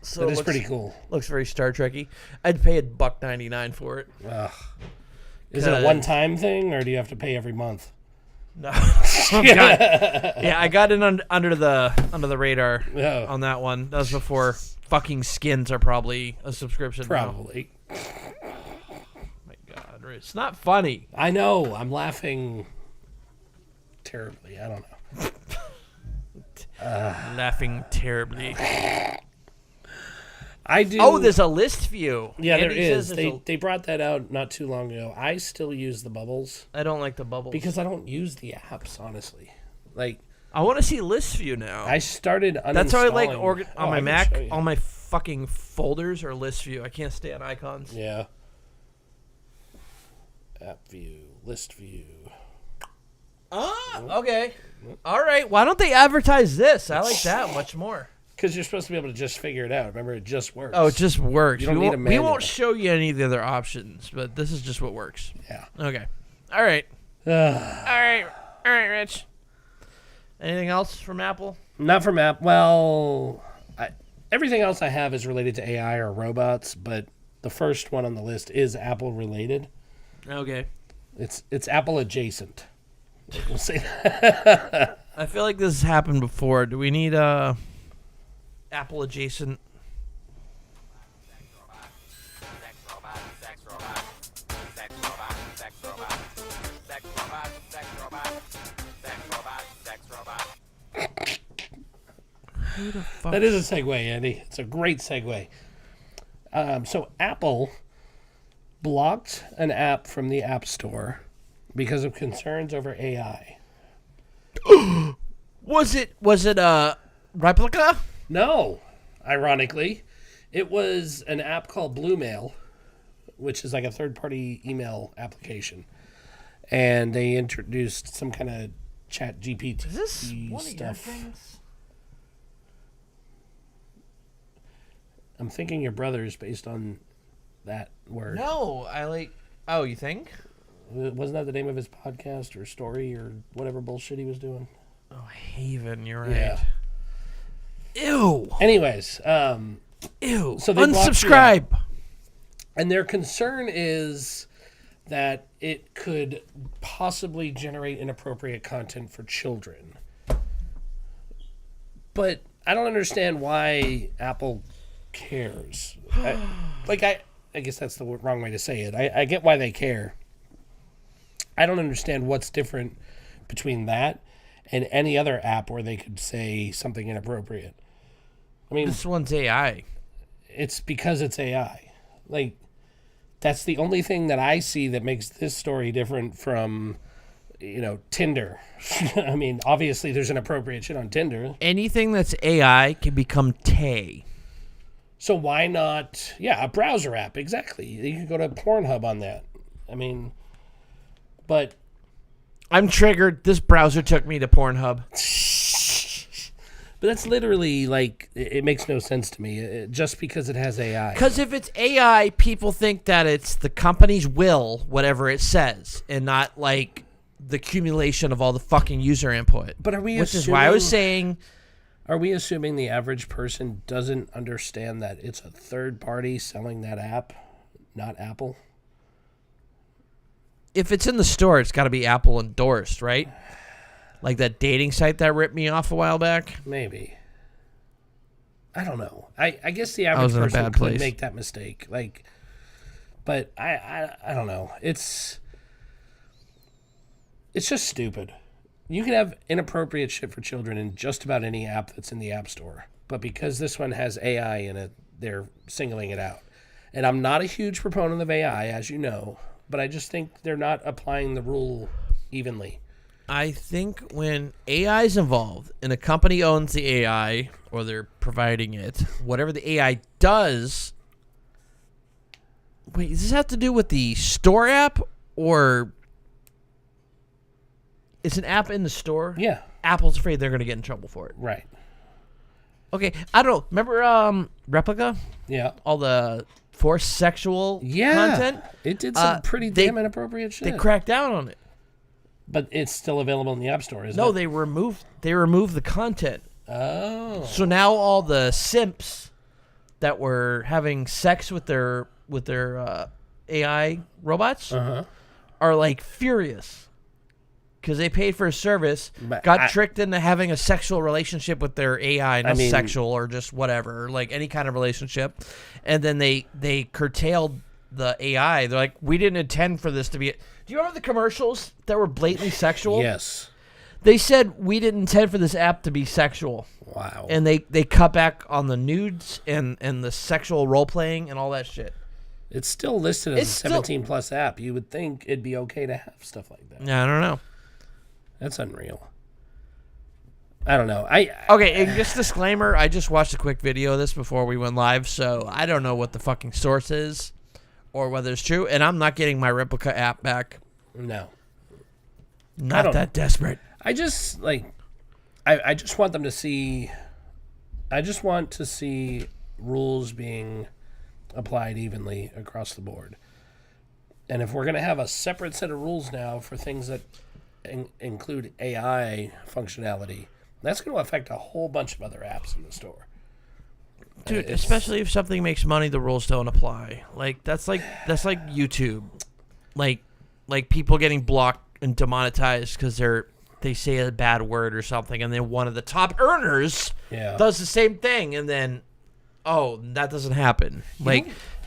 [SPEAKER 1] So
[SPEAKER 2] That
[SPEAKER 1] it
[SPEAKER 2] is
[SPEAKER 1] looks-
[SPEAKER 2] pretty cool.
[SPEAKER 1] Looks very Star Trek-y. I'd pay $1.99 for it.
[SPEAKER 2] Is it a one-time thing, or do you have to pay every month?
[SPEAKER 1] No. Yeah, I got in under the radar
[SPEAKER 2] Oh.
[SPEAKER 1] on that one. That was before fucking skins are probably a subscription. now.
[SPEAKER 2] Probably.
[SPEAKER 1] My God, Rich. It's not funny.
[SPEAKER 2] I know. I'm laughing terribly. I don't know.
[SPEAKER 1] Laughing terribly.
[SPEAKER 2] I do.
[SPEAKER 1] Oh, there's a list view.
[SPEAKER 2] Yeah,
[SPEAKER 1] Andy
[SPEAKER 2] there is.
[SPEAKER 1] says there's
[SPEAKER 2] They brought that out not too long ago. I still use the bubbles
[SPEAKER 1] I don't like the bubbles.
[SPEAKER 2] because I don't use the apps, honestly. Like,
[SPEAKER 1] I want to see list view now.
[SPEAKER 2] I started uninstalling.
[SPEAKER 1] That's how I like
[SPEAKER 2] Oh,
[SPEAKER 1] on my
[SPEAKER 2] I can
[SPEAKER 1] Mac.
[SPEAKER 2] show you.
[SPEAKER 1] All my fucking folders are list view. I can't stay on icons.
[SPEAKER 2] Yeah. App view, list view.
[SPEAKER 1] Okay. All right. Why don't they advertise this? I like that much more.
[SPEAKER 2] Because you're supposed to be able to just figure it out. Remember, it just works.
[SPEAKER 1] Oh, it just works.
[SPEAKER 2] You don't
[SPEAKER 1] we
[SPEAKER 2] need
[SPEAKER 1] won't,
[SPEAKER 2] a
[SPEAKER 1] we
[SPEAKER 2] manual.
[SPEAKER 1] won't show you any of the other options, but this is just what works.
[SPEAKER 2] Yeah.
[SPEAKER 1] Okay. All right. All right. All right, Rich. Anything else from Apple?
[SPEAKER 2] Not from App. Well, everything else I have is related to AI or robots, but the first one on the list is Apple related.
[SPEAKER 1] Okay.
[SPEAKER 2] It's Apple adjacent. We'll say that.
[SPEAKER 1] I feel like this has happened before. Do we need Apple adjacent? Who the fuck?
[SPEAKER 2] That is a segue, Andy. It's a great segue. So Apple blocked an app from the App Store because of concerns over AI.
[SPEAKER 1] Was it a replica?
[SPEAKER 2] No, ironically, it was an app called Bluemail, which is like a third-party email application, and they introduced some kind of Chat GPT
[SPEAKER 1] Is this one of your
[SPEAKER 2] stuff.
[SPEAKER 1] things?
[SPEAKER 2] I'm thinking your brother's based on that word.
[SPEAKER 1] No, Oh, you think?
[SPEAKER 2] Wasn't that the name of his podcast or story or whatever bullshit he was doing?
[SPEAKER 1] Oh, Haven, you're right.
[SPEAKER 2] Yeah.
[SPEAKER 1] Ew.
[SPEAKER 2] Anyways,
[SPEAKER 1] Ew.
[SPEAKER 2] So they blocked the
[SPEAKER 1] unsubscribe.
[SPEAKER 2] and their concern is that it could possibly generate inappropriate content for children. But I don't understand why Apple cares. I guess that's the wrong way to say it. I get why they care. I don't understand what's different between that and any other app where they could say something inappropriate. I mean,
[SPEAKER 1] This one's AI.
[SPEAKER 2] it's because it's AI. Like, that's the only thing that I see that makes this story different from, Tinder. I mean, obviously there's inappropriate shit on Tinder.
[SPEAKER 1] Anything that's AI can become Tay.
[SPEAKER 2] So why not, a browser app, exactly. You could go to Pornhub on that. I mean, but...
[SPEAKER 1] I'm triggered. This browser took me to Pornhub.
[SPEAKER 2] But that's literally, like, it makes no sense to me, just because it has AI.
[SPEAKER 1] Because if it's AI, people think that it's the company's will, whatever it says, and not, like, the accumulation of all the fucking user input.
[SPEAKER 2] But are we
[SPEAKER 1] Which is why I was saying...
[SPEAKER 2] Are we assuming the average person doesn't understand that it's a third party selling that app, not Apple?
[SPEAKER 1] If it's in the store, it's got to be Apple endorsed, right? Like that dating site that ripped me off a while back?
[SPEAKER 2] Maybe. I don't know. I guess the average
[SPEAKER 1] was in a
[SPEAKER 2] person
[SPEAKER 1] bad
[SPEAKER 2] could
[SPEAKER 1] place.
[SPEAKER 2] make that mistake. Like, but I don't know. It's just stupid. You can have inappropriate shit for children in just about any app that's in the App Store. But because this one has AI in it, they're singling it out. And I'm not a huge proponent of AI, as you know, but I just think they're not applying the rule evenly.
[SPEAKER 1] I think when AI is involved and a company owns the AI or they're providing it, whatever the AI does... Wait, does this have to do with the store app or... It's an app in the store?
[SPEAKER 2] Yeah.
[SPEAKER 1] Apple's afraid they're going to get in trouble for it.
[SPEAKER 2] Right.
[SPEAKER 1] Okay, I don't know. Remember Replica?
[SPEAKER 2] Yeah.
[SPEAKER 1] All the forced sexual content?
[SPEAKER 2] It did some pretty damn inappropriate shit.
[SPEAKER 1] They cracked down on it.
[SPEAKER 2] But it's still available in the App Store, isn't it?
[SPEAKER 1] No, they removed the content.
[SPEAKER 2] Oh.
[SPEAKER 1] So now all the simps that were having sex with their AI robots are like furious. Because they paid for a service, got tricked into having a sexual relationship with their AI, not sexual or just whatever, like any kind of relationship. And then they curtailed the AI. They're like, we didn't intend for this to be... Do you remember the commercials that were blatantly sexual?
[SPEAKER 2] Yes.
[SPEAKER 1] They said, we didn't intend for this app to be sexual.
[SPEAKER 2] Wow.
[SPEAKER 1] And they cut back on the nudes and the sexual role-playing and all that shit.
[SPEAKER 2] It's still listed as a 17-plus app. You would think it'd be okay to have stuff like that.
[SPEAKER 1] Yeah, I don't know.
[SPEAKER 2] That's unreal. I don't know.
[SPEAKER 1] Okay, and just disclaimer, I just watched a quick video of this before we went live, so I don't know what the fucking source is or whether it's true, and I'm not getting my Replica app back.
[SPEAKER 2] No.
[SPEAKER 1] Not that desperate.
[SPEAKER 2] I just, I just want them to see... I just want to see rules being applied evenly across the board. And if we're going to have a separate set of rules now for things that include AI functionality, that's going to affect a whole bunch of other apps in the store.
[SPEAKER 1] Dude, especially if something makes money, the rules don't apply. Like that's like YouTube. Like people getting blocked and demonetized because they say a bad word or something, and then one of the top earners does the same thing, and then that doesn't happen.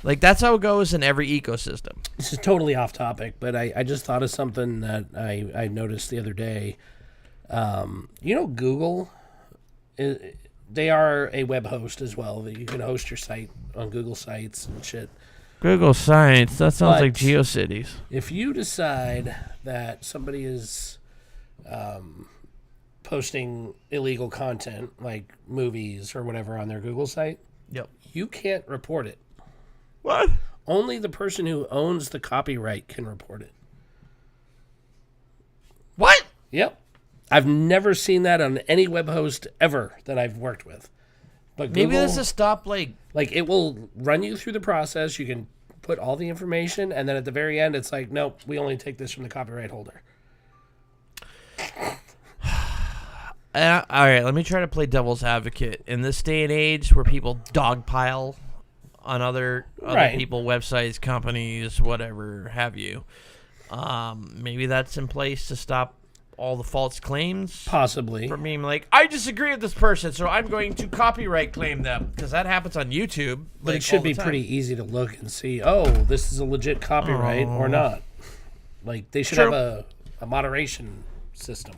[SPEAKER 1] Like that's how it goes in every ecosystem.
[SPEAKER 2] This is totally off topic, but I just thought of something that I noticed the other day. Google, they are a web host as well. That you can host your site on Google Sites and shit.
[SPEAKER 1] Google Sites, that sounds like GeoCities.
[SPEAKER 2] If you decide that somebody is posting illegal content, like movies or whatever, on their Google site, you can't report it.
[SPEAKER 1] What?
[SPEAKER 2] Only the person who owns the copyright can report it.
[SPEAKER 1] What?
[SPEAKER 2] Yep. I've never seen that on any web host ever that I've worked with. But Google,
[SPEAKER 1] maybe this is stop
[SPEAKER 2] like it will run you through the process. You can put all the information, and then at the very end, it's like, nope, we only take this from the copyright holder.
[SPEAKER 1] All right, let me try to play devil's advocate. In this day and age where people dogpile on other people, websites, companies, whatever have you, maybe that's in place to stop all the false claims.
[SPEAKER 2] Possibly.
[SPEAKER 1] From being like, I disagree with this person, so I'm going to copyright claim them. Because that happens on YouTube.
[SPEAKER 2] But it should be pretty easy to look and see, this is a legit copyright or not. Like, they should have a moderation system.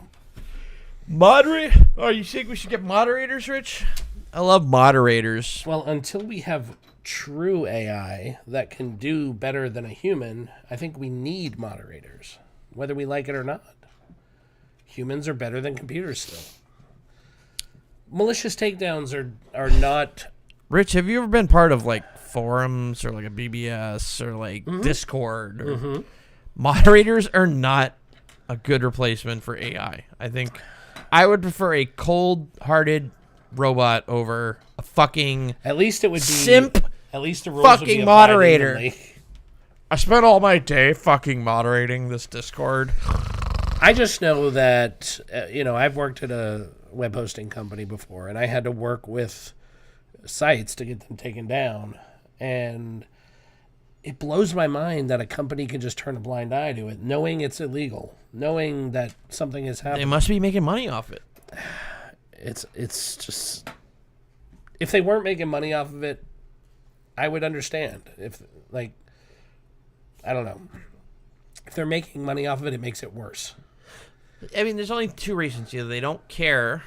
[SPEAKER 1] Moderate? Oh, you think we should get moderators, Rich? I love moderators.
[SPEAKER 2] Well, until we have true AI that can do better than a human, I think we need moderators, whether we like it or not. Humans are better than computers still. Malicious takedowns are not.
[SPEAKER 1] Rich, have you ever been part of like forums or like a BBS or like Discord? Or Moderators are not a good replacement for AI. I think I would prefer a cold-hearted robot over a fucking
[SPEAKER 2] At least it would be
[SPEAKER 1] simp.
[SPEAKER 2] At least the rules would be
[SPEAKER 1] Fucking
[SPEAKER 2] applied
[SPEAKER 1] moderator.
[SPEAKER 2] evenly.
[SPEAKER 1] I spent all my day fucking moderating this Discord.
[SPEAKER 2] I just know that I've worked at a web hosting company before, and I had to work with sites to get them taken down, and it blows my mind that a company can just turn a blind eye to it, knowing it's illegal, knowing that something is happening.
[SPEAKER 1] They must be making money off it.
[SPEAKER 2] It's just, if they weren't making money off of it, I would understand. If I don't know, if they're making money off of it, it makes it worse.
[SPEAKER 1] I mean, there's only two reasons. Either they don't care,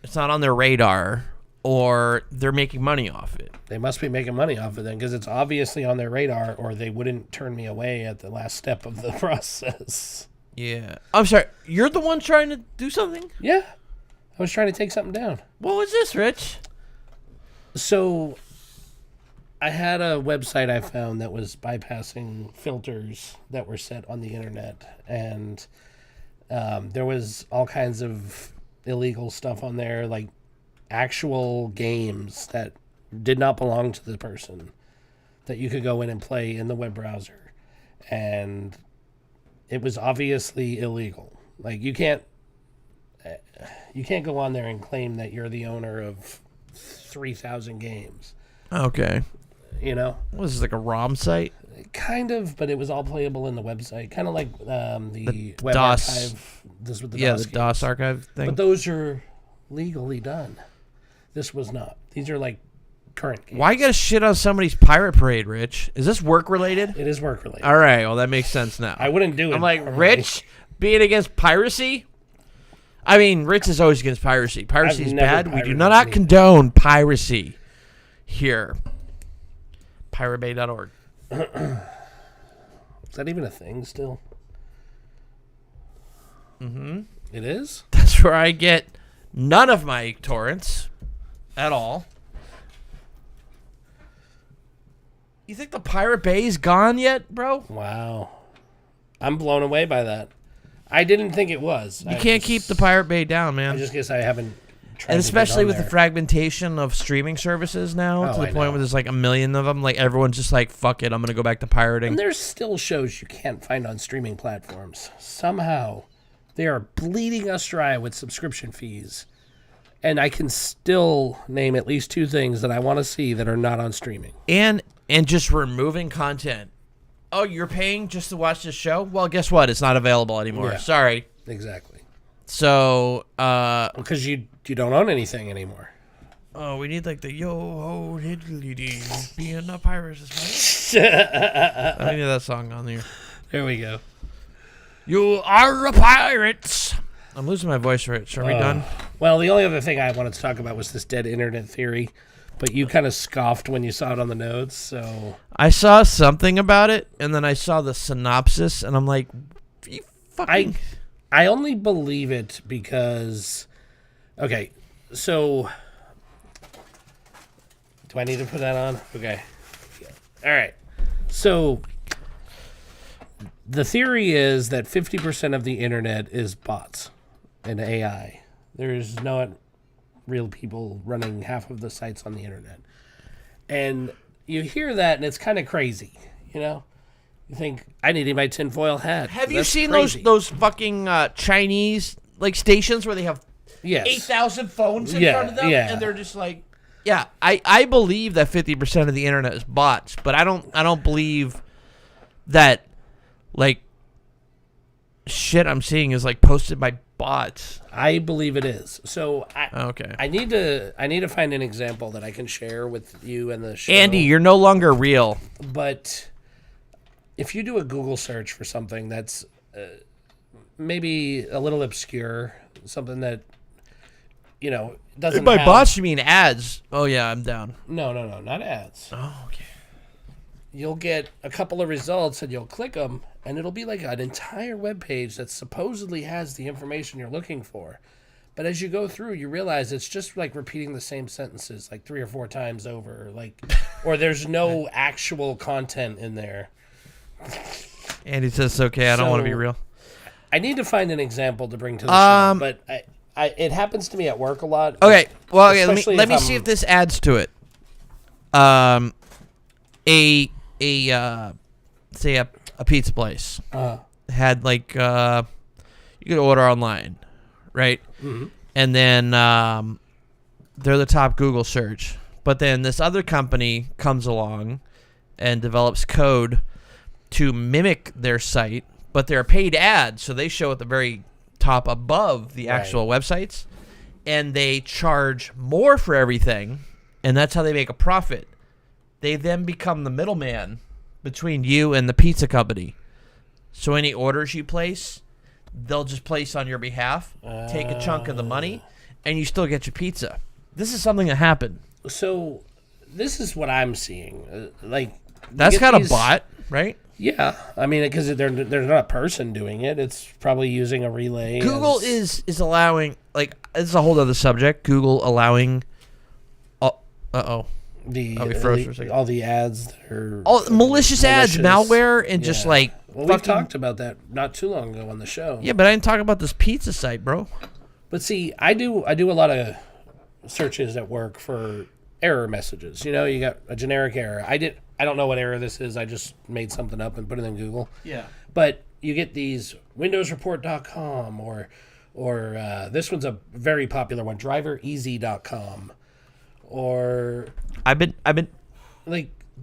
[SPEAKER 1] it's not on their radar, or they're making money off it.
[SPEAKER 2] They must be making money off of it because it's obviously on their radar, or they wouldn't turn me away at the last step of the process.
[SPEAKER 1] Yeah. I'm sorry. You're the one trying to do something?
[SPEAKER 2] Yeah. I was trying to take something down.
[SPEAKER 1] What was this, Rich?
[SPEAKER 2] So I had a website I found that was bypassing filters that were set on the internet, and there was all kinds of illegal stuff on there, like actual games that did not belong to the person that you could go in and play in the web browser, and it was obviously illegal. Like you can't go on there and claim that you're the owner of 3,000 games.
[SPEAKER 1] Okay.
[SPEAKER 2] You know?
[SPEAKER 1] What is this, like a ROM site?
[SPEAKER 2] Kind of, but it was all playable in the website. Kind of like the web
[SPEAKER 1] DOS.
[SPEAKER 2] archive. This with the
[SPEAKER 1] Yeah,
[SPEAKER 2] DOS
[SPEAKER 1] the DOS
[SPEAKER 2] games.
[SPEAKER 1] archive thing.
[SPEAKER 2] But those are legally done. This was not. These are like current games.
[SPEAKER 1] Why you gotta shit on somebody's pirate parade, Rich? Is this work related?
[SPEAKER 2] It is work related.
[SPEAKER 1] All right, well that makes sense now.
[SPEAKER 2] I wouldn't do it.
[SPEAKER 1] I'm like,
[SPEAKER 2] normally.
[SPEAKER 1] Rich being against piracy? I mean, Rich is always against piracy. Piracy
[SPEAKER 2] I've
[SPEAKER 1] is
[SPEAKER 2] never
[SPEAKER 1] bad. We do
[SPEAKER 2] pirated
[SPEAKER 1] not
[SPEAKER 2] anything.
[SPEAKER 1] condone piracy here. PirateBay.org.
[SPEAKER 2] Is that even a thing still?
[SPEAKER 1] Mm-hmm.
[SPEAKER 2] It is?
[SPEAKER 1] That's where I get none of my torrents at all. You think the Pirate Bay's gone yet, bro?
[SPEAKER 2] Wow. I'm blown away by that. I didn't think it was.
[SPEAKER 1] You can't keep the Pirate Bay down, man.
[SPEAKER 2] I just guess I haven't tried
[SPEAKER 1] And
[SPEAKER 2] to get
[SPEAKER 1] especially
[SPEAKER 2] on
[SPEAKER 1] with
[SPEAKER 2] there.
[SPEAKER 1] the fragmentation of streaming services now,
[SPEAKER 2] Oh,
[SPEAKER 1] to the
[SPEAKER 2] I
[SPEAKER 1] point
[SPEAKER 2] know.
[SPEAKER 1] where there's like a million of them. Like everyone's just like, fuck it, I'm gonna go back to pirating.
[SPEAKER 2] And there's still shows you can't find on streaming platforms. Somehow, they are bleeding us dry with subscription fees. And I can still name at least two things that I want to see that are not on streaming.
[SPEAKER 1] And just removing content. Oh, you're paying just to watch this show? Well, guess what? It's not available anymore.
[SPEAKER 2] Yeah.
[SPEAKER 1] Sorry.
[SPEAKER 2] Exactly.
[SPEAKER 1] So,
[SPEAKER 2] Because you don't own anything anymore.
[SPEAKER 1] oh, we need like the yo ho diddly dee being a pirate is fine. I need that song on there.
[SPEAKER 2] There we go.
[SPEAKER 1] You are a pirate. I'm losing my voice, Rich. Are we done?
[SPEAKER 2] Well, the only other thing I wanted to talk about was this dead internet theory, but you kind of scoffed when you saw it on the notes, so...
[SPEAKER 1] I saw something about it, and then I saw the synopsis, and I'm like, you fucking...
[SPEAKER 2] I only believe it because... Okay, so... Do I need to put that on? Okay. All right. So... The theory is that 50% of the internet is bots and AI. There's not real people running half of the sites on the internet. And you hear that and it's kind of crazy, you know? You think, I need my tinfoil hat.
[SPEAKER 1] Have you
[SPEAKER 2] That's
[SPEAKER 1] seen
[SPEAKER 2] crazy.
[SPEAKER 1] those fucking Chinese like stations where they have
[SPEAKER 2] Yes.
[SPEAKER 1] 8,000 phones in
[SPEAKER 2] Yeah,
[SPEAKER 1] front of them,
[SPEAKER 2] yeah.
[SPEAKER 1] and they're just like, yeah. I believe that 50% of the internet is bots, but I don't believe that like shit I'm seeing is like posted by bots.
[SPEAKER 2] I believe it is. So
[SPEAKER 1] Okay.
[SPEAKER 2] I need to find an example that I can share with you and the show.
[SPEAKER 1] Andy, you're no longer real.
[SPEAKER 2] But if you do a Google search for something that's maybe a little obscure, something that, doesn't
[SPEAKER 1] By
[SPEAKER 2] have...
[SPEAKER 1] bots, you mean ads? Oh yeah, I'm down.
[SPEAKER 2] No, not ads.
[SPEAKER 1] Oh, okay.
[SPEAKER 2] You'll get a couple of results and you'll click them, and it'll be like an entire web page that supposedly has the information you're looking for. But as you go through, you realize it's just like repeating the same sentences like 3 or 4 times over, or there's no actual content in there.
[SPEAKER 1] Andy says it's okay. I don't want to be real.
[SPEAKER 2] I need to find an example to bring to the show, but it happens to me at work a lot.
[SPEAKER 1] Okay, well, okay, let me
[SPEAKER 2] if
[SPEAKER 1] see if this adds to it. Say a pizza place had like you could order online, right? Mm-hmm. And then they're the top Google search, but then this other company comes along and develops code to mimic their site, but they're paid ads, so they show at the very top above the actual websites, and they charge more for everything, and that's how they make a profit. They then become the middleman between you and the pizza company. So any orders you place, they'll just place on your behalf, take a chunk of the money, and you still get your pizza. This is something that happened.
[SPEAKER 2] So this is what I'm seeing.
[SPEAKER 1] That's got a bot, right?
[SPEAKER 2] Yeah, I mean, because there's not a person doing it. It's probably using a relay.
[SPEAKER 1] Google is allowing, it's a whole other subject. Google allowing, we froze for a second.
[SPEAKER 2] All the ads that are
[SPEAKER 1] malicious ads, malware, and just
[SPEAKER 2] we've talked about that not too long ago on the show.
[SPEAKER 1] Yeah, but I didn't talk about this pizza site, bro.
[SPEAKER 2] But see, I do a lot of searches at work for error messages. You got a generic error. I don't know what error this is. I just made something up and put it in Google.
[SPEAKER 1] Yeah.
[SPEAKER 2] But you get these windowsreport.com or this one's a very popular one, drivereasy.com. Or
[SPEAKER 1] I've been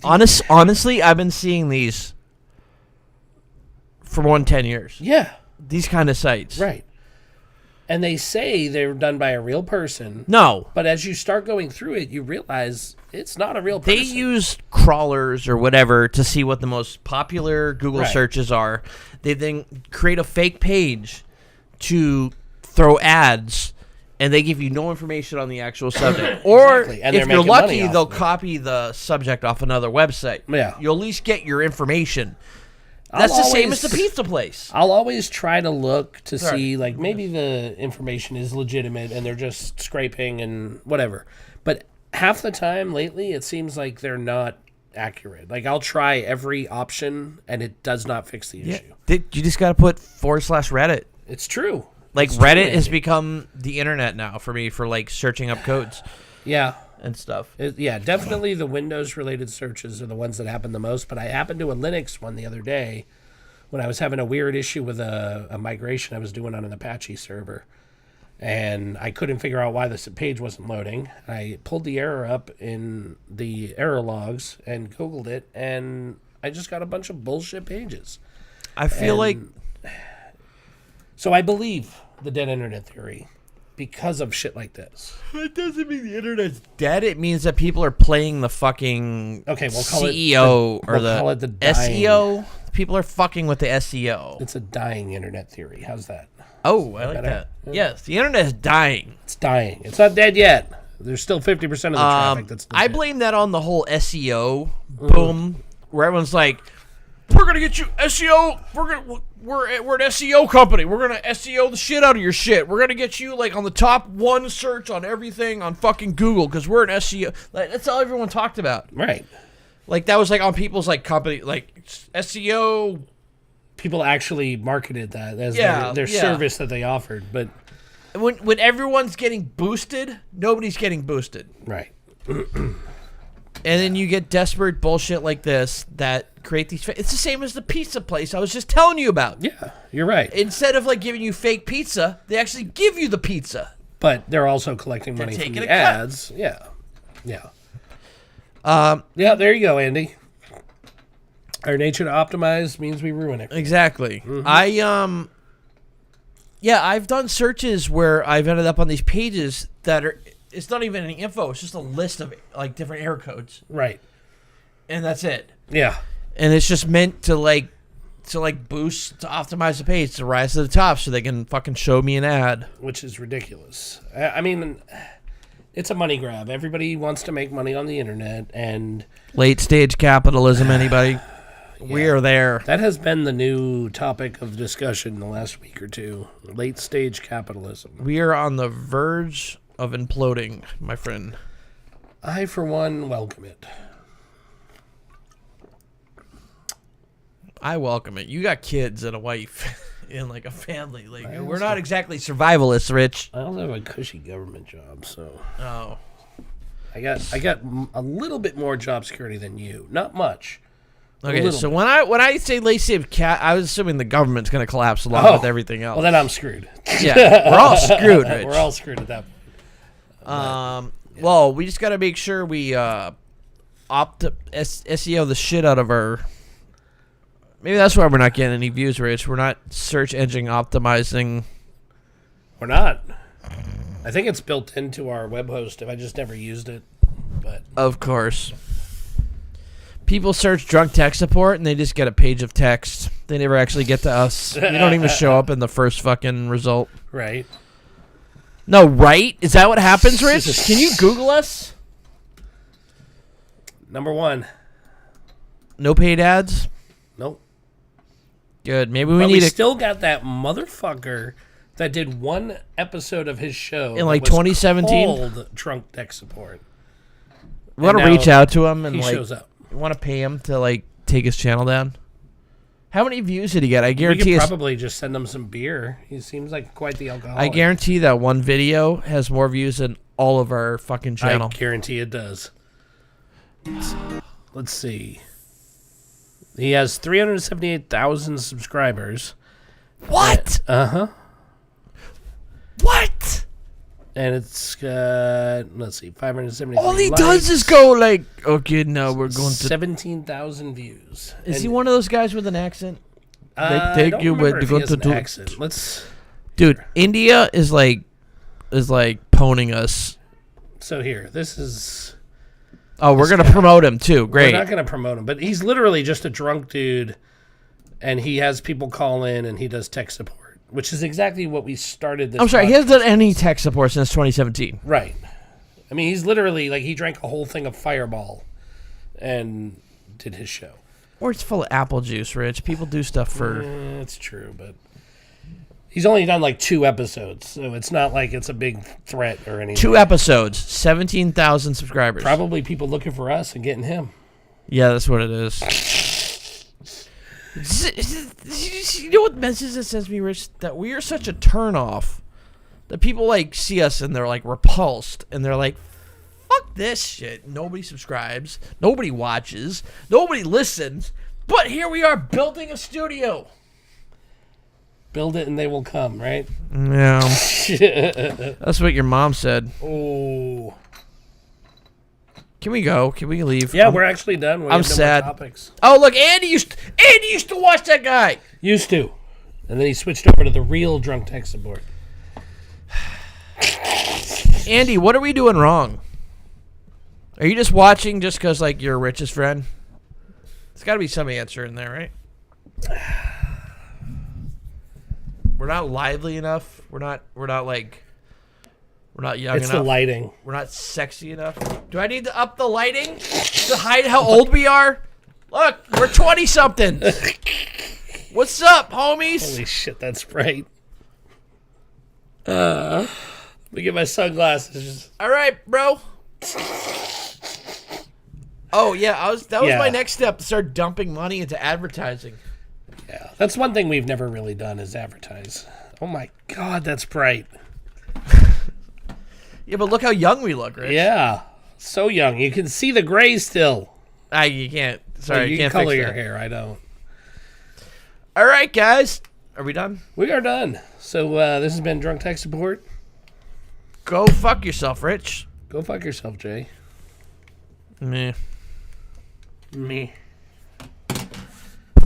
[SPEAKER 1] honestly, I've been seeing these for more than 10 years.
[SPEAKER 2] Yeah.
[SPEAKER 1] These kind of sites.
[SPEAKER 2] Right. And they say they're done by a real person.
[SPEAKER 1] No.
[SPEAKER 2] But as you start going through it, you realize it's not a real person.
[SPEAKER 1] They use crawlers or whatever to see what the most popular Google searches are. They then create a fake page to throw ads, and they give you no information on the actual subject. Or
[SPEAKER 2] and
[SPEAKER 1] if you're lucky, they'll copy the subject off another website.
[SPEAKER 2] Yeah.
[SPEAKER 1] You'll at least get your information. That's the same as the pizza place.
[SPEAKER 2] I'll always try to look to see, maybe the information is legitimate and they're just scraping and whatever. But half the time lately, it seems like they're not accurate. I'll try every option and it does not fix the issue.
[SPEAKER 1] You just got to put /Reddit.
[SPEAKER 2] It's true.
[SPEAKER 1] Reddit has become the internet now for me for searching up codes.
[SPEAKER 2] Yeah.
[SPEAKER 1] And stuff.
[SPEAKER 2] Definitely the Windows-related searches are the ones that happen the most. But I happened to a Linux one the other day when I was having a weird issue with a migration I was doing on an Apache server. And I couldn't figure out why this page wasn't loading. I pulled the error up in the error logs and Googled it, and I just got a bunch of bullshit pages.
[SPEAKER 1] I feel
[SPEAKER 2] So I believe the dead internet theory. Because of shit like this.
[SPEAKER 1] It doesn't mean the internet's dead. It means that people are playing the fucking
[SPEAKER 2] we'll call
[SPEAKER 1] CEO
[SPEAKER 2] we'll call it the
[SPEAKER 1] SEO. People are fucking with the SEO.
[SPEAKER 2] It's a dying internet theory. How's that?
[SPEAKER 1] Oh, I like that. Yes, the internet is dying.
[SPEAKER 2] It's dying. It's not dead yet. There's still 50% of the traffic that's
[SPEAKER 1] I blame that on the whole SEO boom, where everyone's like, we're gonna get you SEO. We're an SEO company. We're gonna SEO the shit out of your shit. We're gonna get you on the top 1 search on everything on fucking Google because we're an SEO. That's all everyone talked about.
[SPEAKER 2] Right.
[SPEAKER 1] That was on people's company SEO.
[SPEAKER 2] People actually marketed that as their service that they offered, but
[SPEAKER 1] when everyone's getting boosted, nobody's getting boosted.
[SPEAKER 2] Right.
[SPEAKER 1] And then you get desperate bullshit like this that create these. It's the same as the pizza place I was just telling you about.
[SPEAKER 2] Yeah, you're right.
[SPEAKER 1] Instead of giving you fake pizza, they actually give you the pizza.
[SPEAKER 2] But they're also collecting money from the ads. Yeah. There you go, Andy. Our nature to optimize means we ruin it.
[SPEAKER 1] Exactly. Mm-hmm. I've done searches where I've ended up on these pages that are. It's not even any info. It's just a list of different error codes.
[SPEAKER 2] Right.
[SPEAKER 1] And that's it.
[SPEAKER 2] Yeah.
[SPEAKER 1] And it's just meant to to like boost, to optimize the page, to rise to the top so they can fucking show me an ad.
[SPEAKER 2] Which is ridiculous. I mean, it's a money grab. Everybody wants to make money on the internet, and
[SPEAKER 1] late stage capitalism, anybody? We are there.
[SPEAKER 2] That has been the new topic of discussion the last week or two. Late stage capitalism.
[SPEAKER 1] We are on the verge of imploding, my friend.
[SPEAKER 2] I, for one, welcome it.
[SPEAKER 1] I welcome it. You got kids and a wife and like a family. Like we're not exactly survivalists, Rich.
[SPEAKER 2] I also have a cushy government job, so
[SPEAKER 1] Oh.
[SPEAKER 2] I got a little bit more job security than you. Not much.
[SPEAKER 1] Okay, so when I say late stage cat, I was assuming the government's going to collapse along with everything else.
[SPEAKER 2] Well, then I'm screwed.
[SPEAKER 1] Yeah, we're all screwed, Rich.
[SPEAKER 2] We're all screwed at that point.
[SPEAKER 1] Well, we just got to make sure we SEO the shit out of our. Maybe that's why we're not getting any views, Rich. We're not search engine optimizing.
[SPEAKER 2] We're not. I think it's built into our web host. If I just never used it, but
[SPEAKER 1] of course. People search drunk tech support and they just get a page of text. They never actually get to us. We don't even show up in the first fucking result.
[SPEAKER 2] Right.
[SPEAKER 1] No, right? Is that what happens, Rich? Can you Google us?
[SPEAKER 2] Number one.
[SPEAKER 1] No paid ads?
[SPEAKER 2] Nope.
[SPEAKER 1] Good. Maybe we
[SPEAKER 2] But
[SPEAKER 1] need
[SPEAKER 2] we
[SPEAKER 1] to
[SPEAKER 2] still got that motherfucker that did one episode of his show
[SPEAKER 1] in like
[SPEAKER 2] that was
[SPEAKER 1] 2017
[SPEAKER 2] called Drunk Tech Support.
[SPEAKER 1] We want to
[SPEAKER 2] And
[SPEAKER 1] reach
[SPEAKER 2] now
[SPEAKER 1] out to him and
[SPEAKER 2] he
[SPEAKER 1] like
[SPEAKER 2] shows up.
[SPEAKER 1] want to pay him to like take his channel down. How many views did he get? I
[SPEAKER 2] We
[SPEAKER 1] guarantee.
[SPEAKER 2] could probably just send him some beer. He seems like quite the alcoholic.
[SPEAKER 1] I guarantee that one video has more views than all of our fucking channel.
[SPEAKER 2] I guarantee it does. Let's see. He has 378,000 subscribers.
[SPEAKER 1] What?
[SPEAKER 2] Uh-huh.
[SPEAKER 1] What?
[SPEAKER 2] And it's got, let's see, 573
[SPEAKER 1] All he
[SPEAKER 2] likes,
[SPEAKER 1] does is go like, okay, now we're going to.
[SPEAKER 2] 17,000 views.
[SPEAKER 1] Is he one of those guys with an accent?
[SPEAKER 2] I
[SPEAKER 1] take
[SPEAKER 2] don't
[SPEAKER 1] you
[SPEAKER 2] remember
[SPEAKER 1] with
[SPEAKER 2] if
[SPEAKER 1] the
[SPEAKER 2] he has an
[SPEAKER 1] to-
[SPEAKER 2] accent. Let's.
[SPEAKER 1] Dude, India is like poning us.
[SPEAKER 2] So here, this is.
[SPEAKER 1] Oh, we're gonna promote him too. Great.
[SPEAKER 2] We're not gonna promote him, but he's literally just a drunk dude, and he has people call in, and he does tech support, which is exactly what we started this.
[SPEAKER 1] I'm sorry, he
[SPEAKER 2] podcast.
[SPEAKER 1] hasn't done any tech support since 2017.
[SPEAKER 2] Right. I mean, he's literally like he drank a whole thing of Fireball, and did his show.
[SPEAKER 1] Or it's full of apple juice, Rich. People do stuff for.
[SPEAKER 2] It's true, but he's only done like 2 episodes, so it's not like it's a big threat or anything.
[SPEAKER 1] 2 episodes, 17,000 subscribers.
[SPEAKER 2] Probably people looking for us and getting him.
[SPEAKER 1] Yeah, that's what it is. You know what message that sends me, Rich? That we are such a turnoff that people like see us and they're like repulsed and they're like, fuck this shit. Nobody subscribes, nobody watches, nobody listens, but here we are building a studio.
[SPEAKER 2] Build it and they will come, right?
[SPEAKER 1] Yeah. That's what your mom said.
[SPEAKER 2] Oh.
[SPEAKER 1] Can we go? Can we leave?
[SPEAKER 2] Yeah, we're actually done. We
[SPEAKER 1] I'm
[SPEAKER 2] have no more
[SPEAKER 1] sad.
[SPEAKER 2] topics.
[SPEAKER 1] Oh, look, Andy used to watch that guy.
[SPEAKER 2] Used to. And then he switched over to the real drunk tech support.
[SPEAKER 1] Andy, what are we doing wrong? Are you just watching just because, like, you're Rich's friend? There's got to be some answer in there, right? We're not lively enough. We're not young
[SPEAKER 2] It's
[SPEAKER 1] enough.
[SPEAKER 2] the lighting.
[SPEAKER 1] We're not sexy enough. Do I need to up the lighting to hide how old we are? Look, we're 20-somethings. What's up, homies?
[SPEAKER 2] Holy shit, that's right. Let me get my sunglasses.
[SPEAKER 1] All right, bro. Oh yeah, that was my next step, to start dumping money into advertising.
[SPEAKER 2] Yeah, that's one thing we've never really done is advertise. Oh my god, that's bright.
[SPEAKER 1] Yeah, but look how young we look, Rich.
[SPEAKER 2] Yeah, so young. You can see the gray still.
[SPEAKER 1] You can't. Sorry,
[SPEAKER 2] you
[SPEAKER 1] you
[SPEAKER 2] can
[SPEAKER 1] can't
[SPEAKER 2] color
[SPEAKER 1] fix
[SPEAKER 2] your
[SPEAKER 1] that.
[SPEAKER 2] hair. I don't.
[SPEAKER 1] All right, guys, are we done?
[SPEAKER 2] We are done. So this has been Drunk Tech Support.
[SPEAKER 1] Go fuck yourself, Rich.
[SPEAKER 2] Go fuck yourself, Jay.
[SPEAKER 1] Meh.
[SPEAKER 2] Me.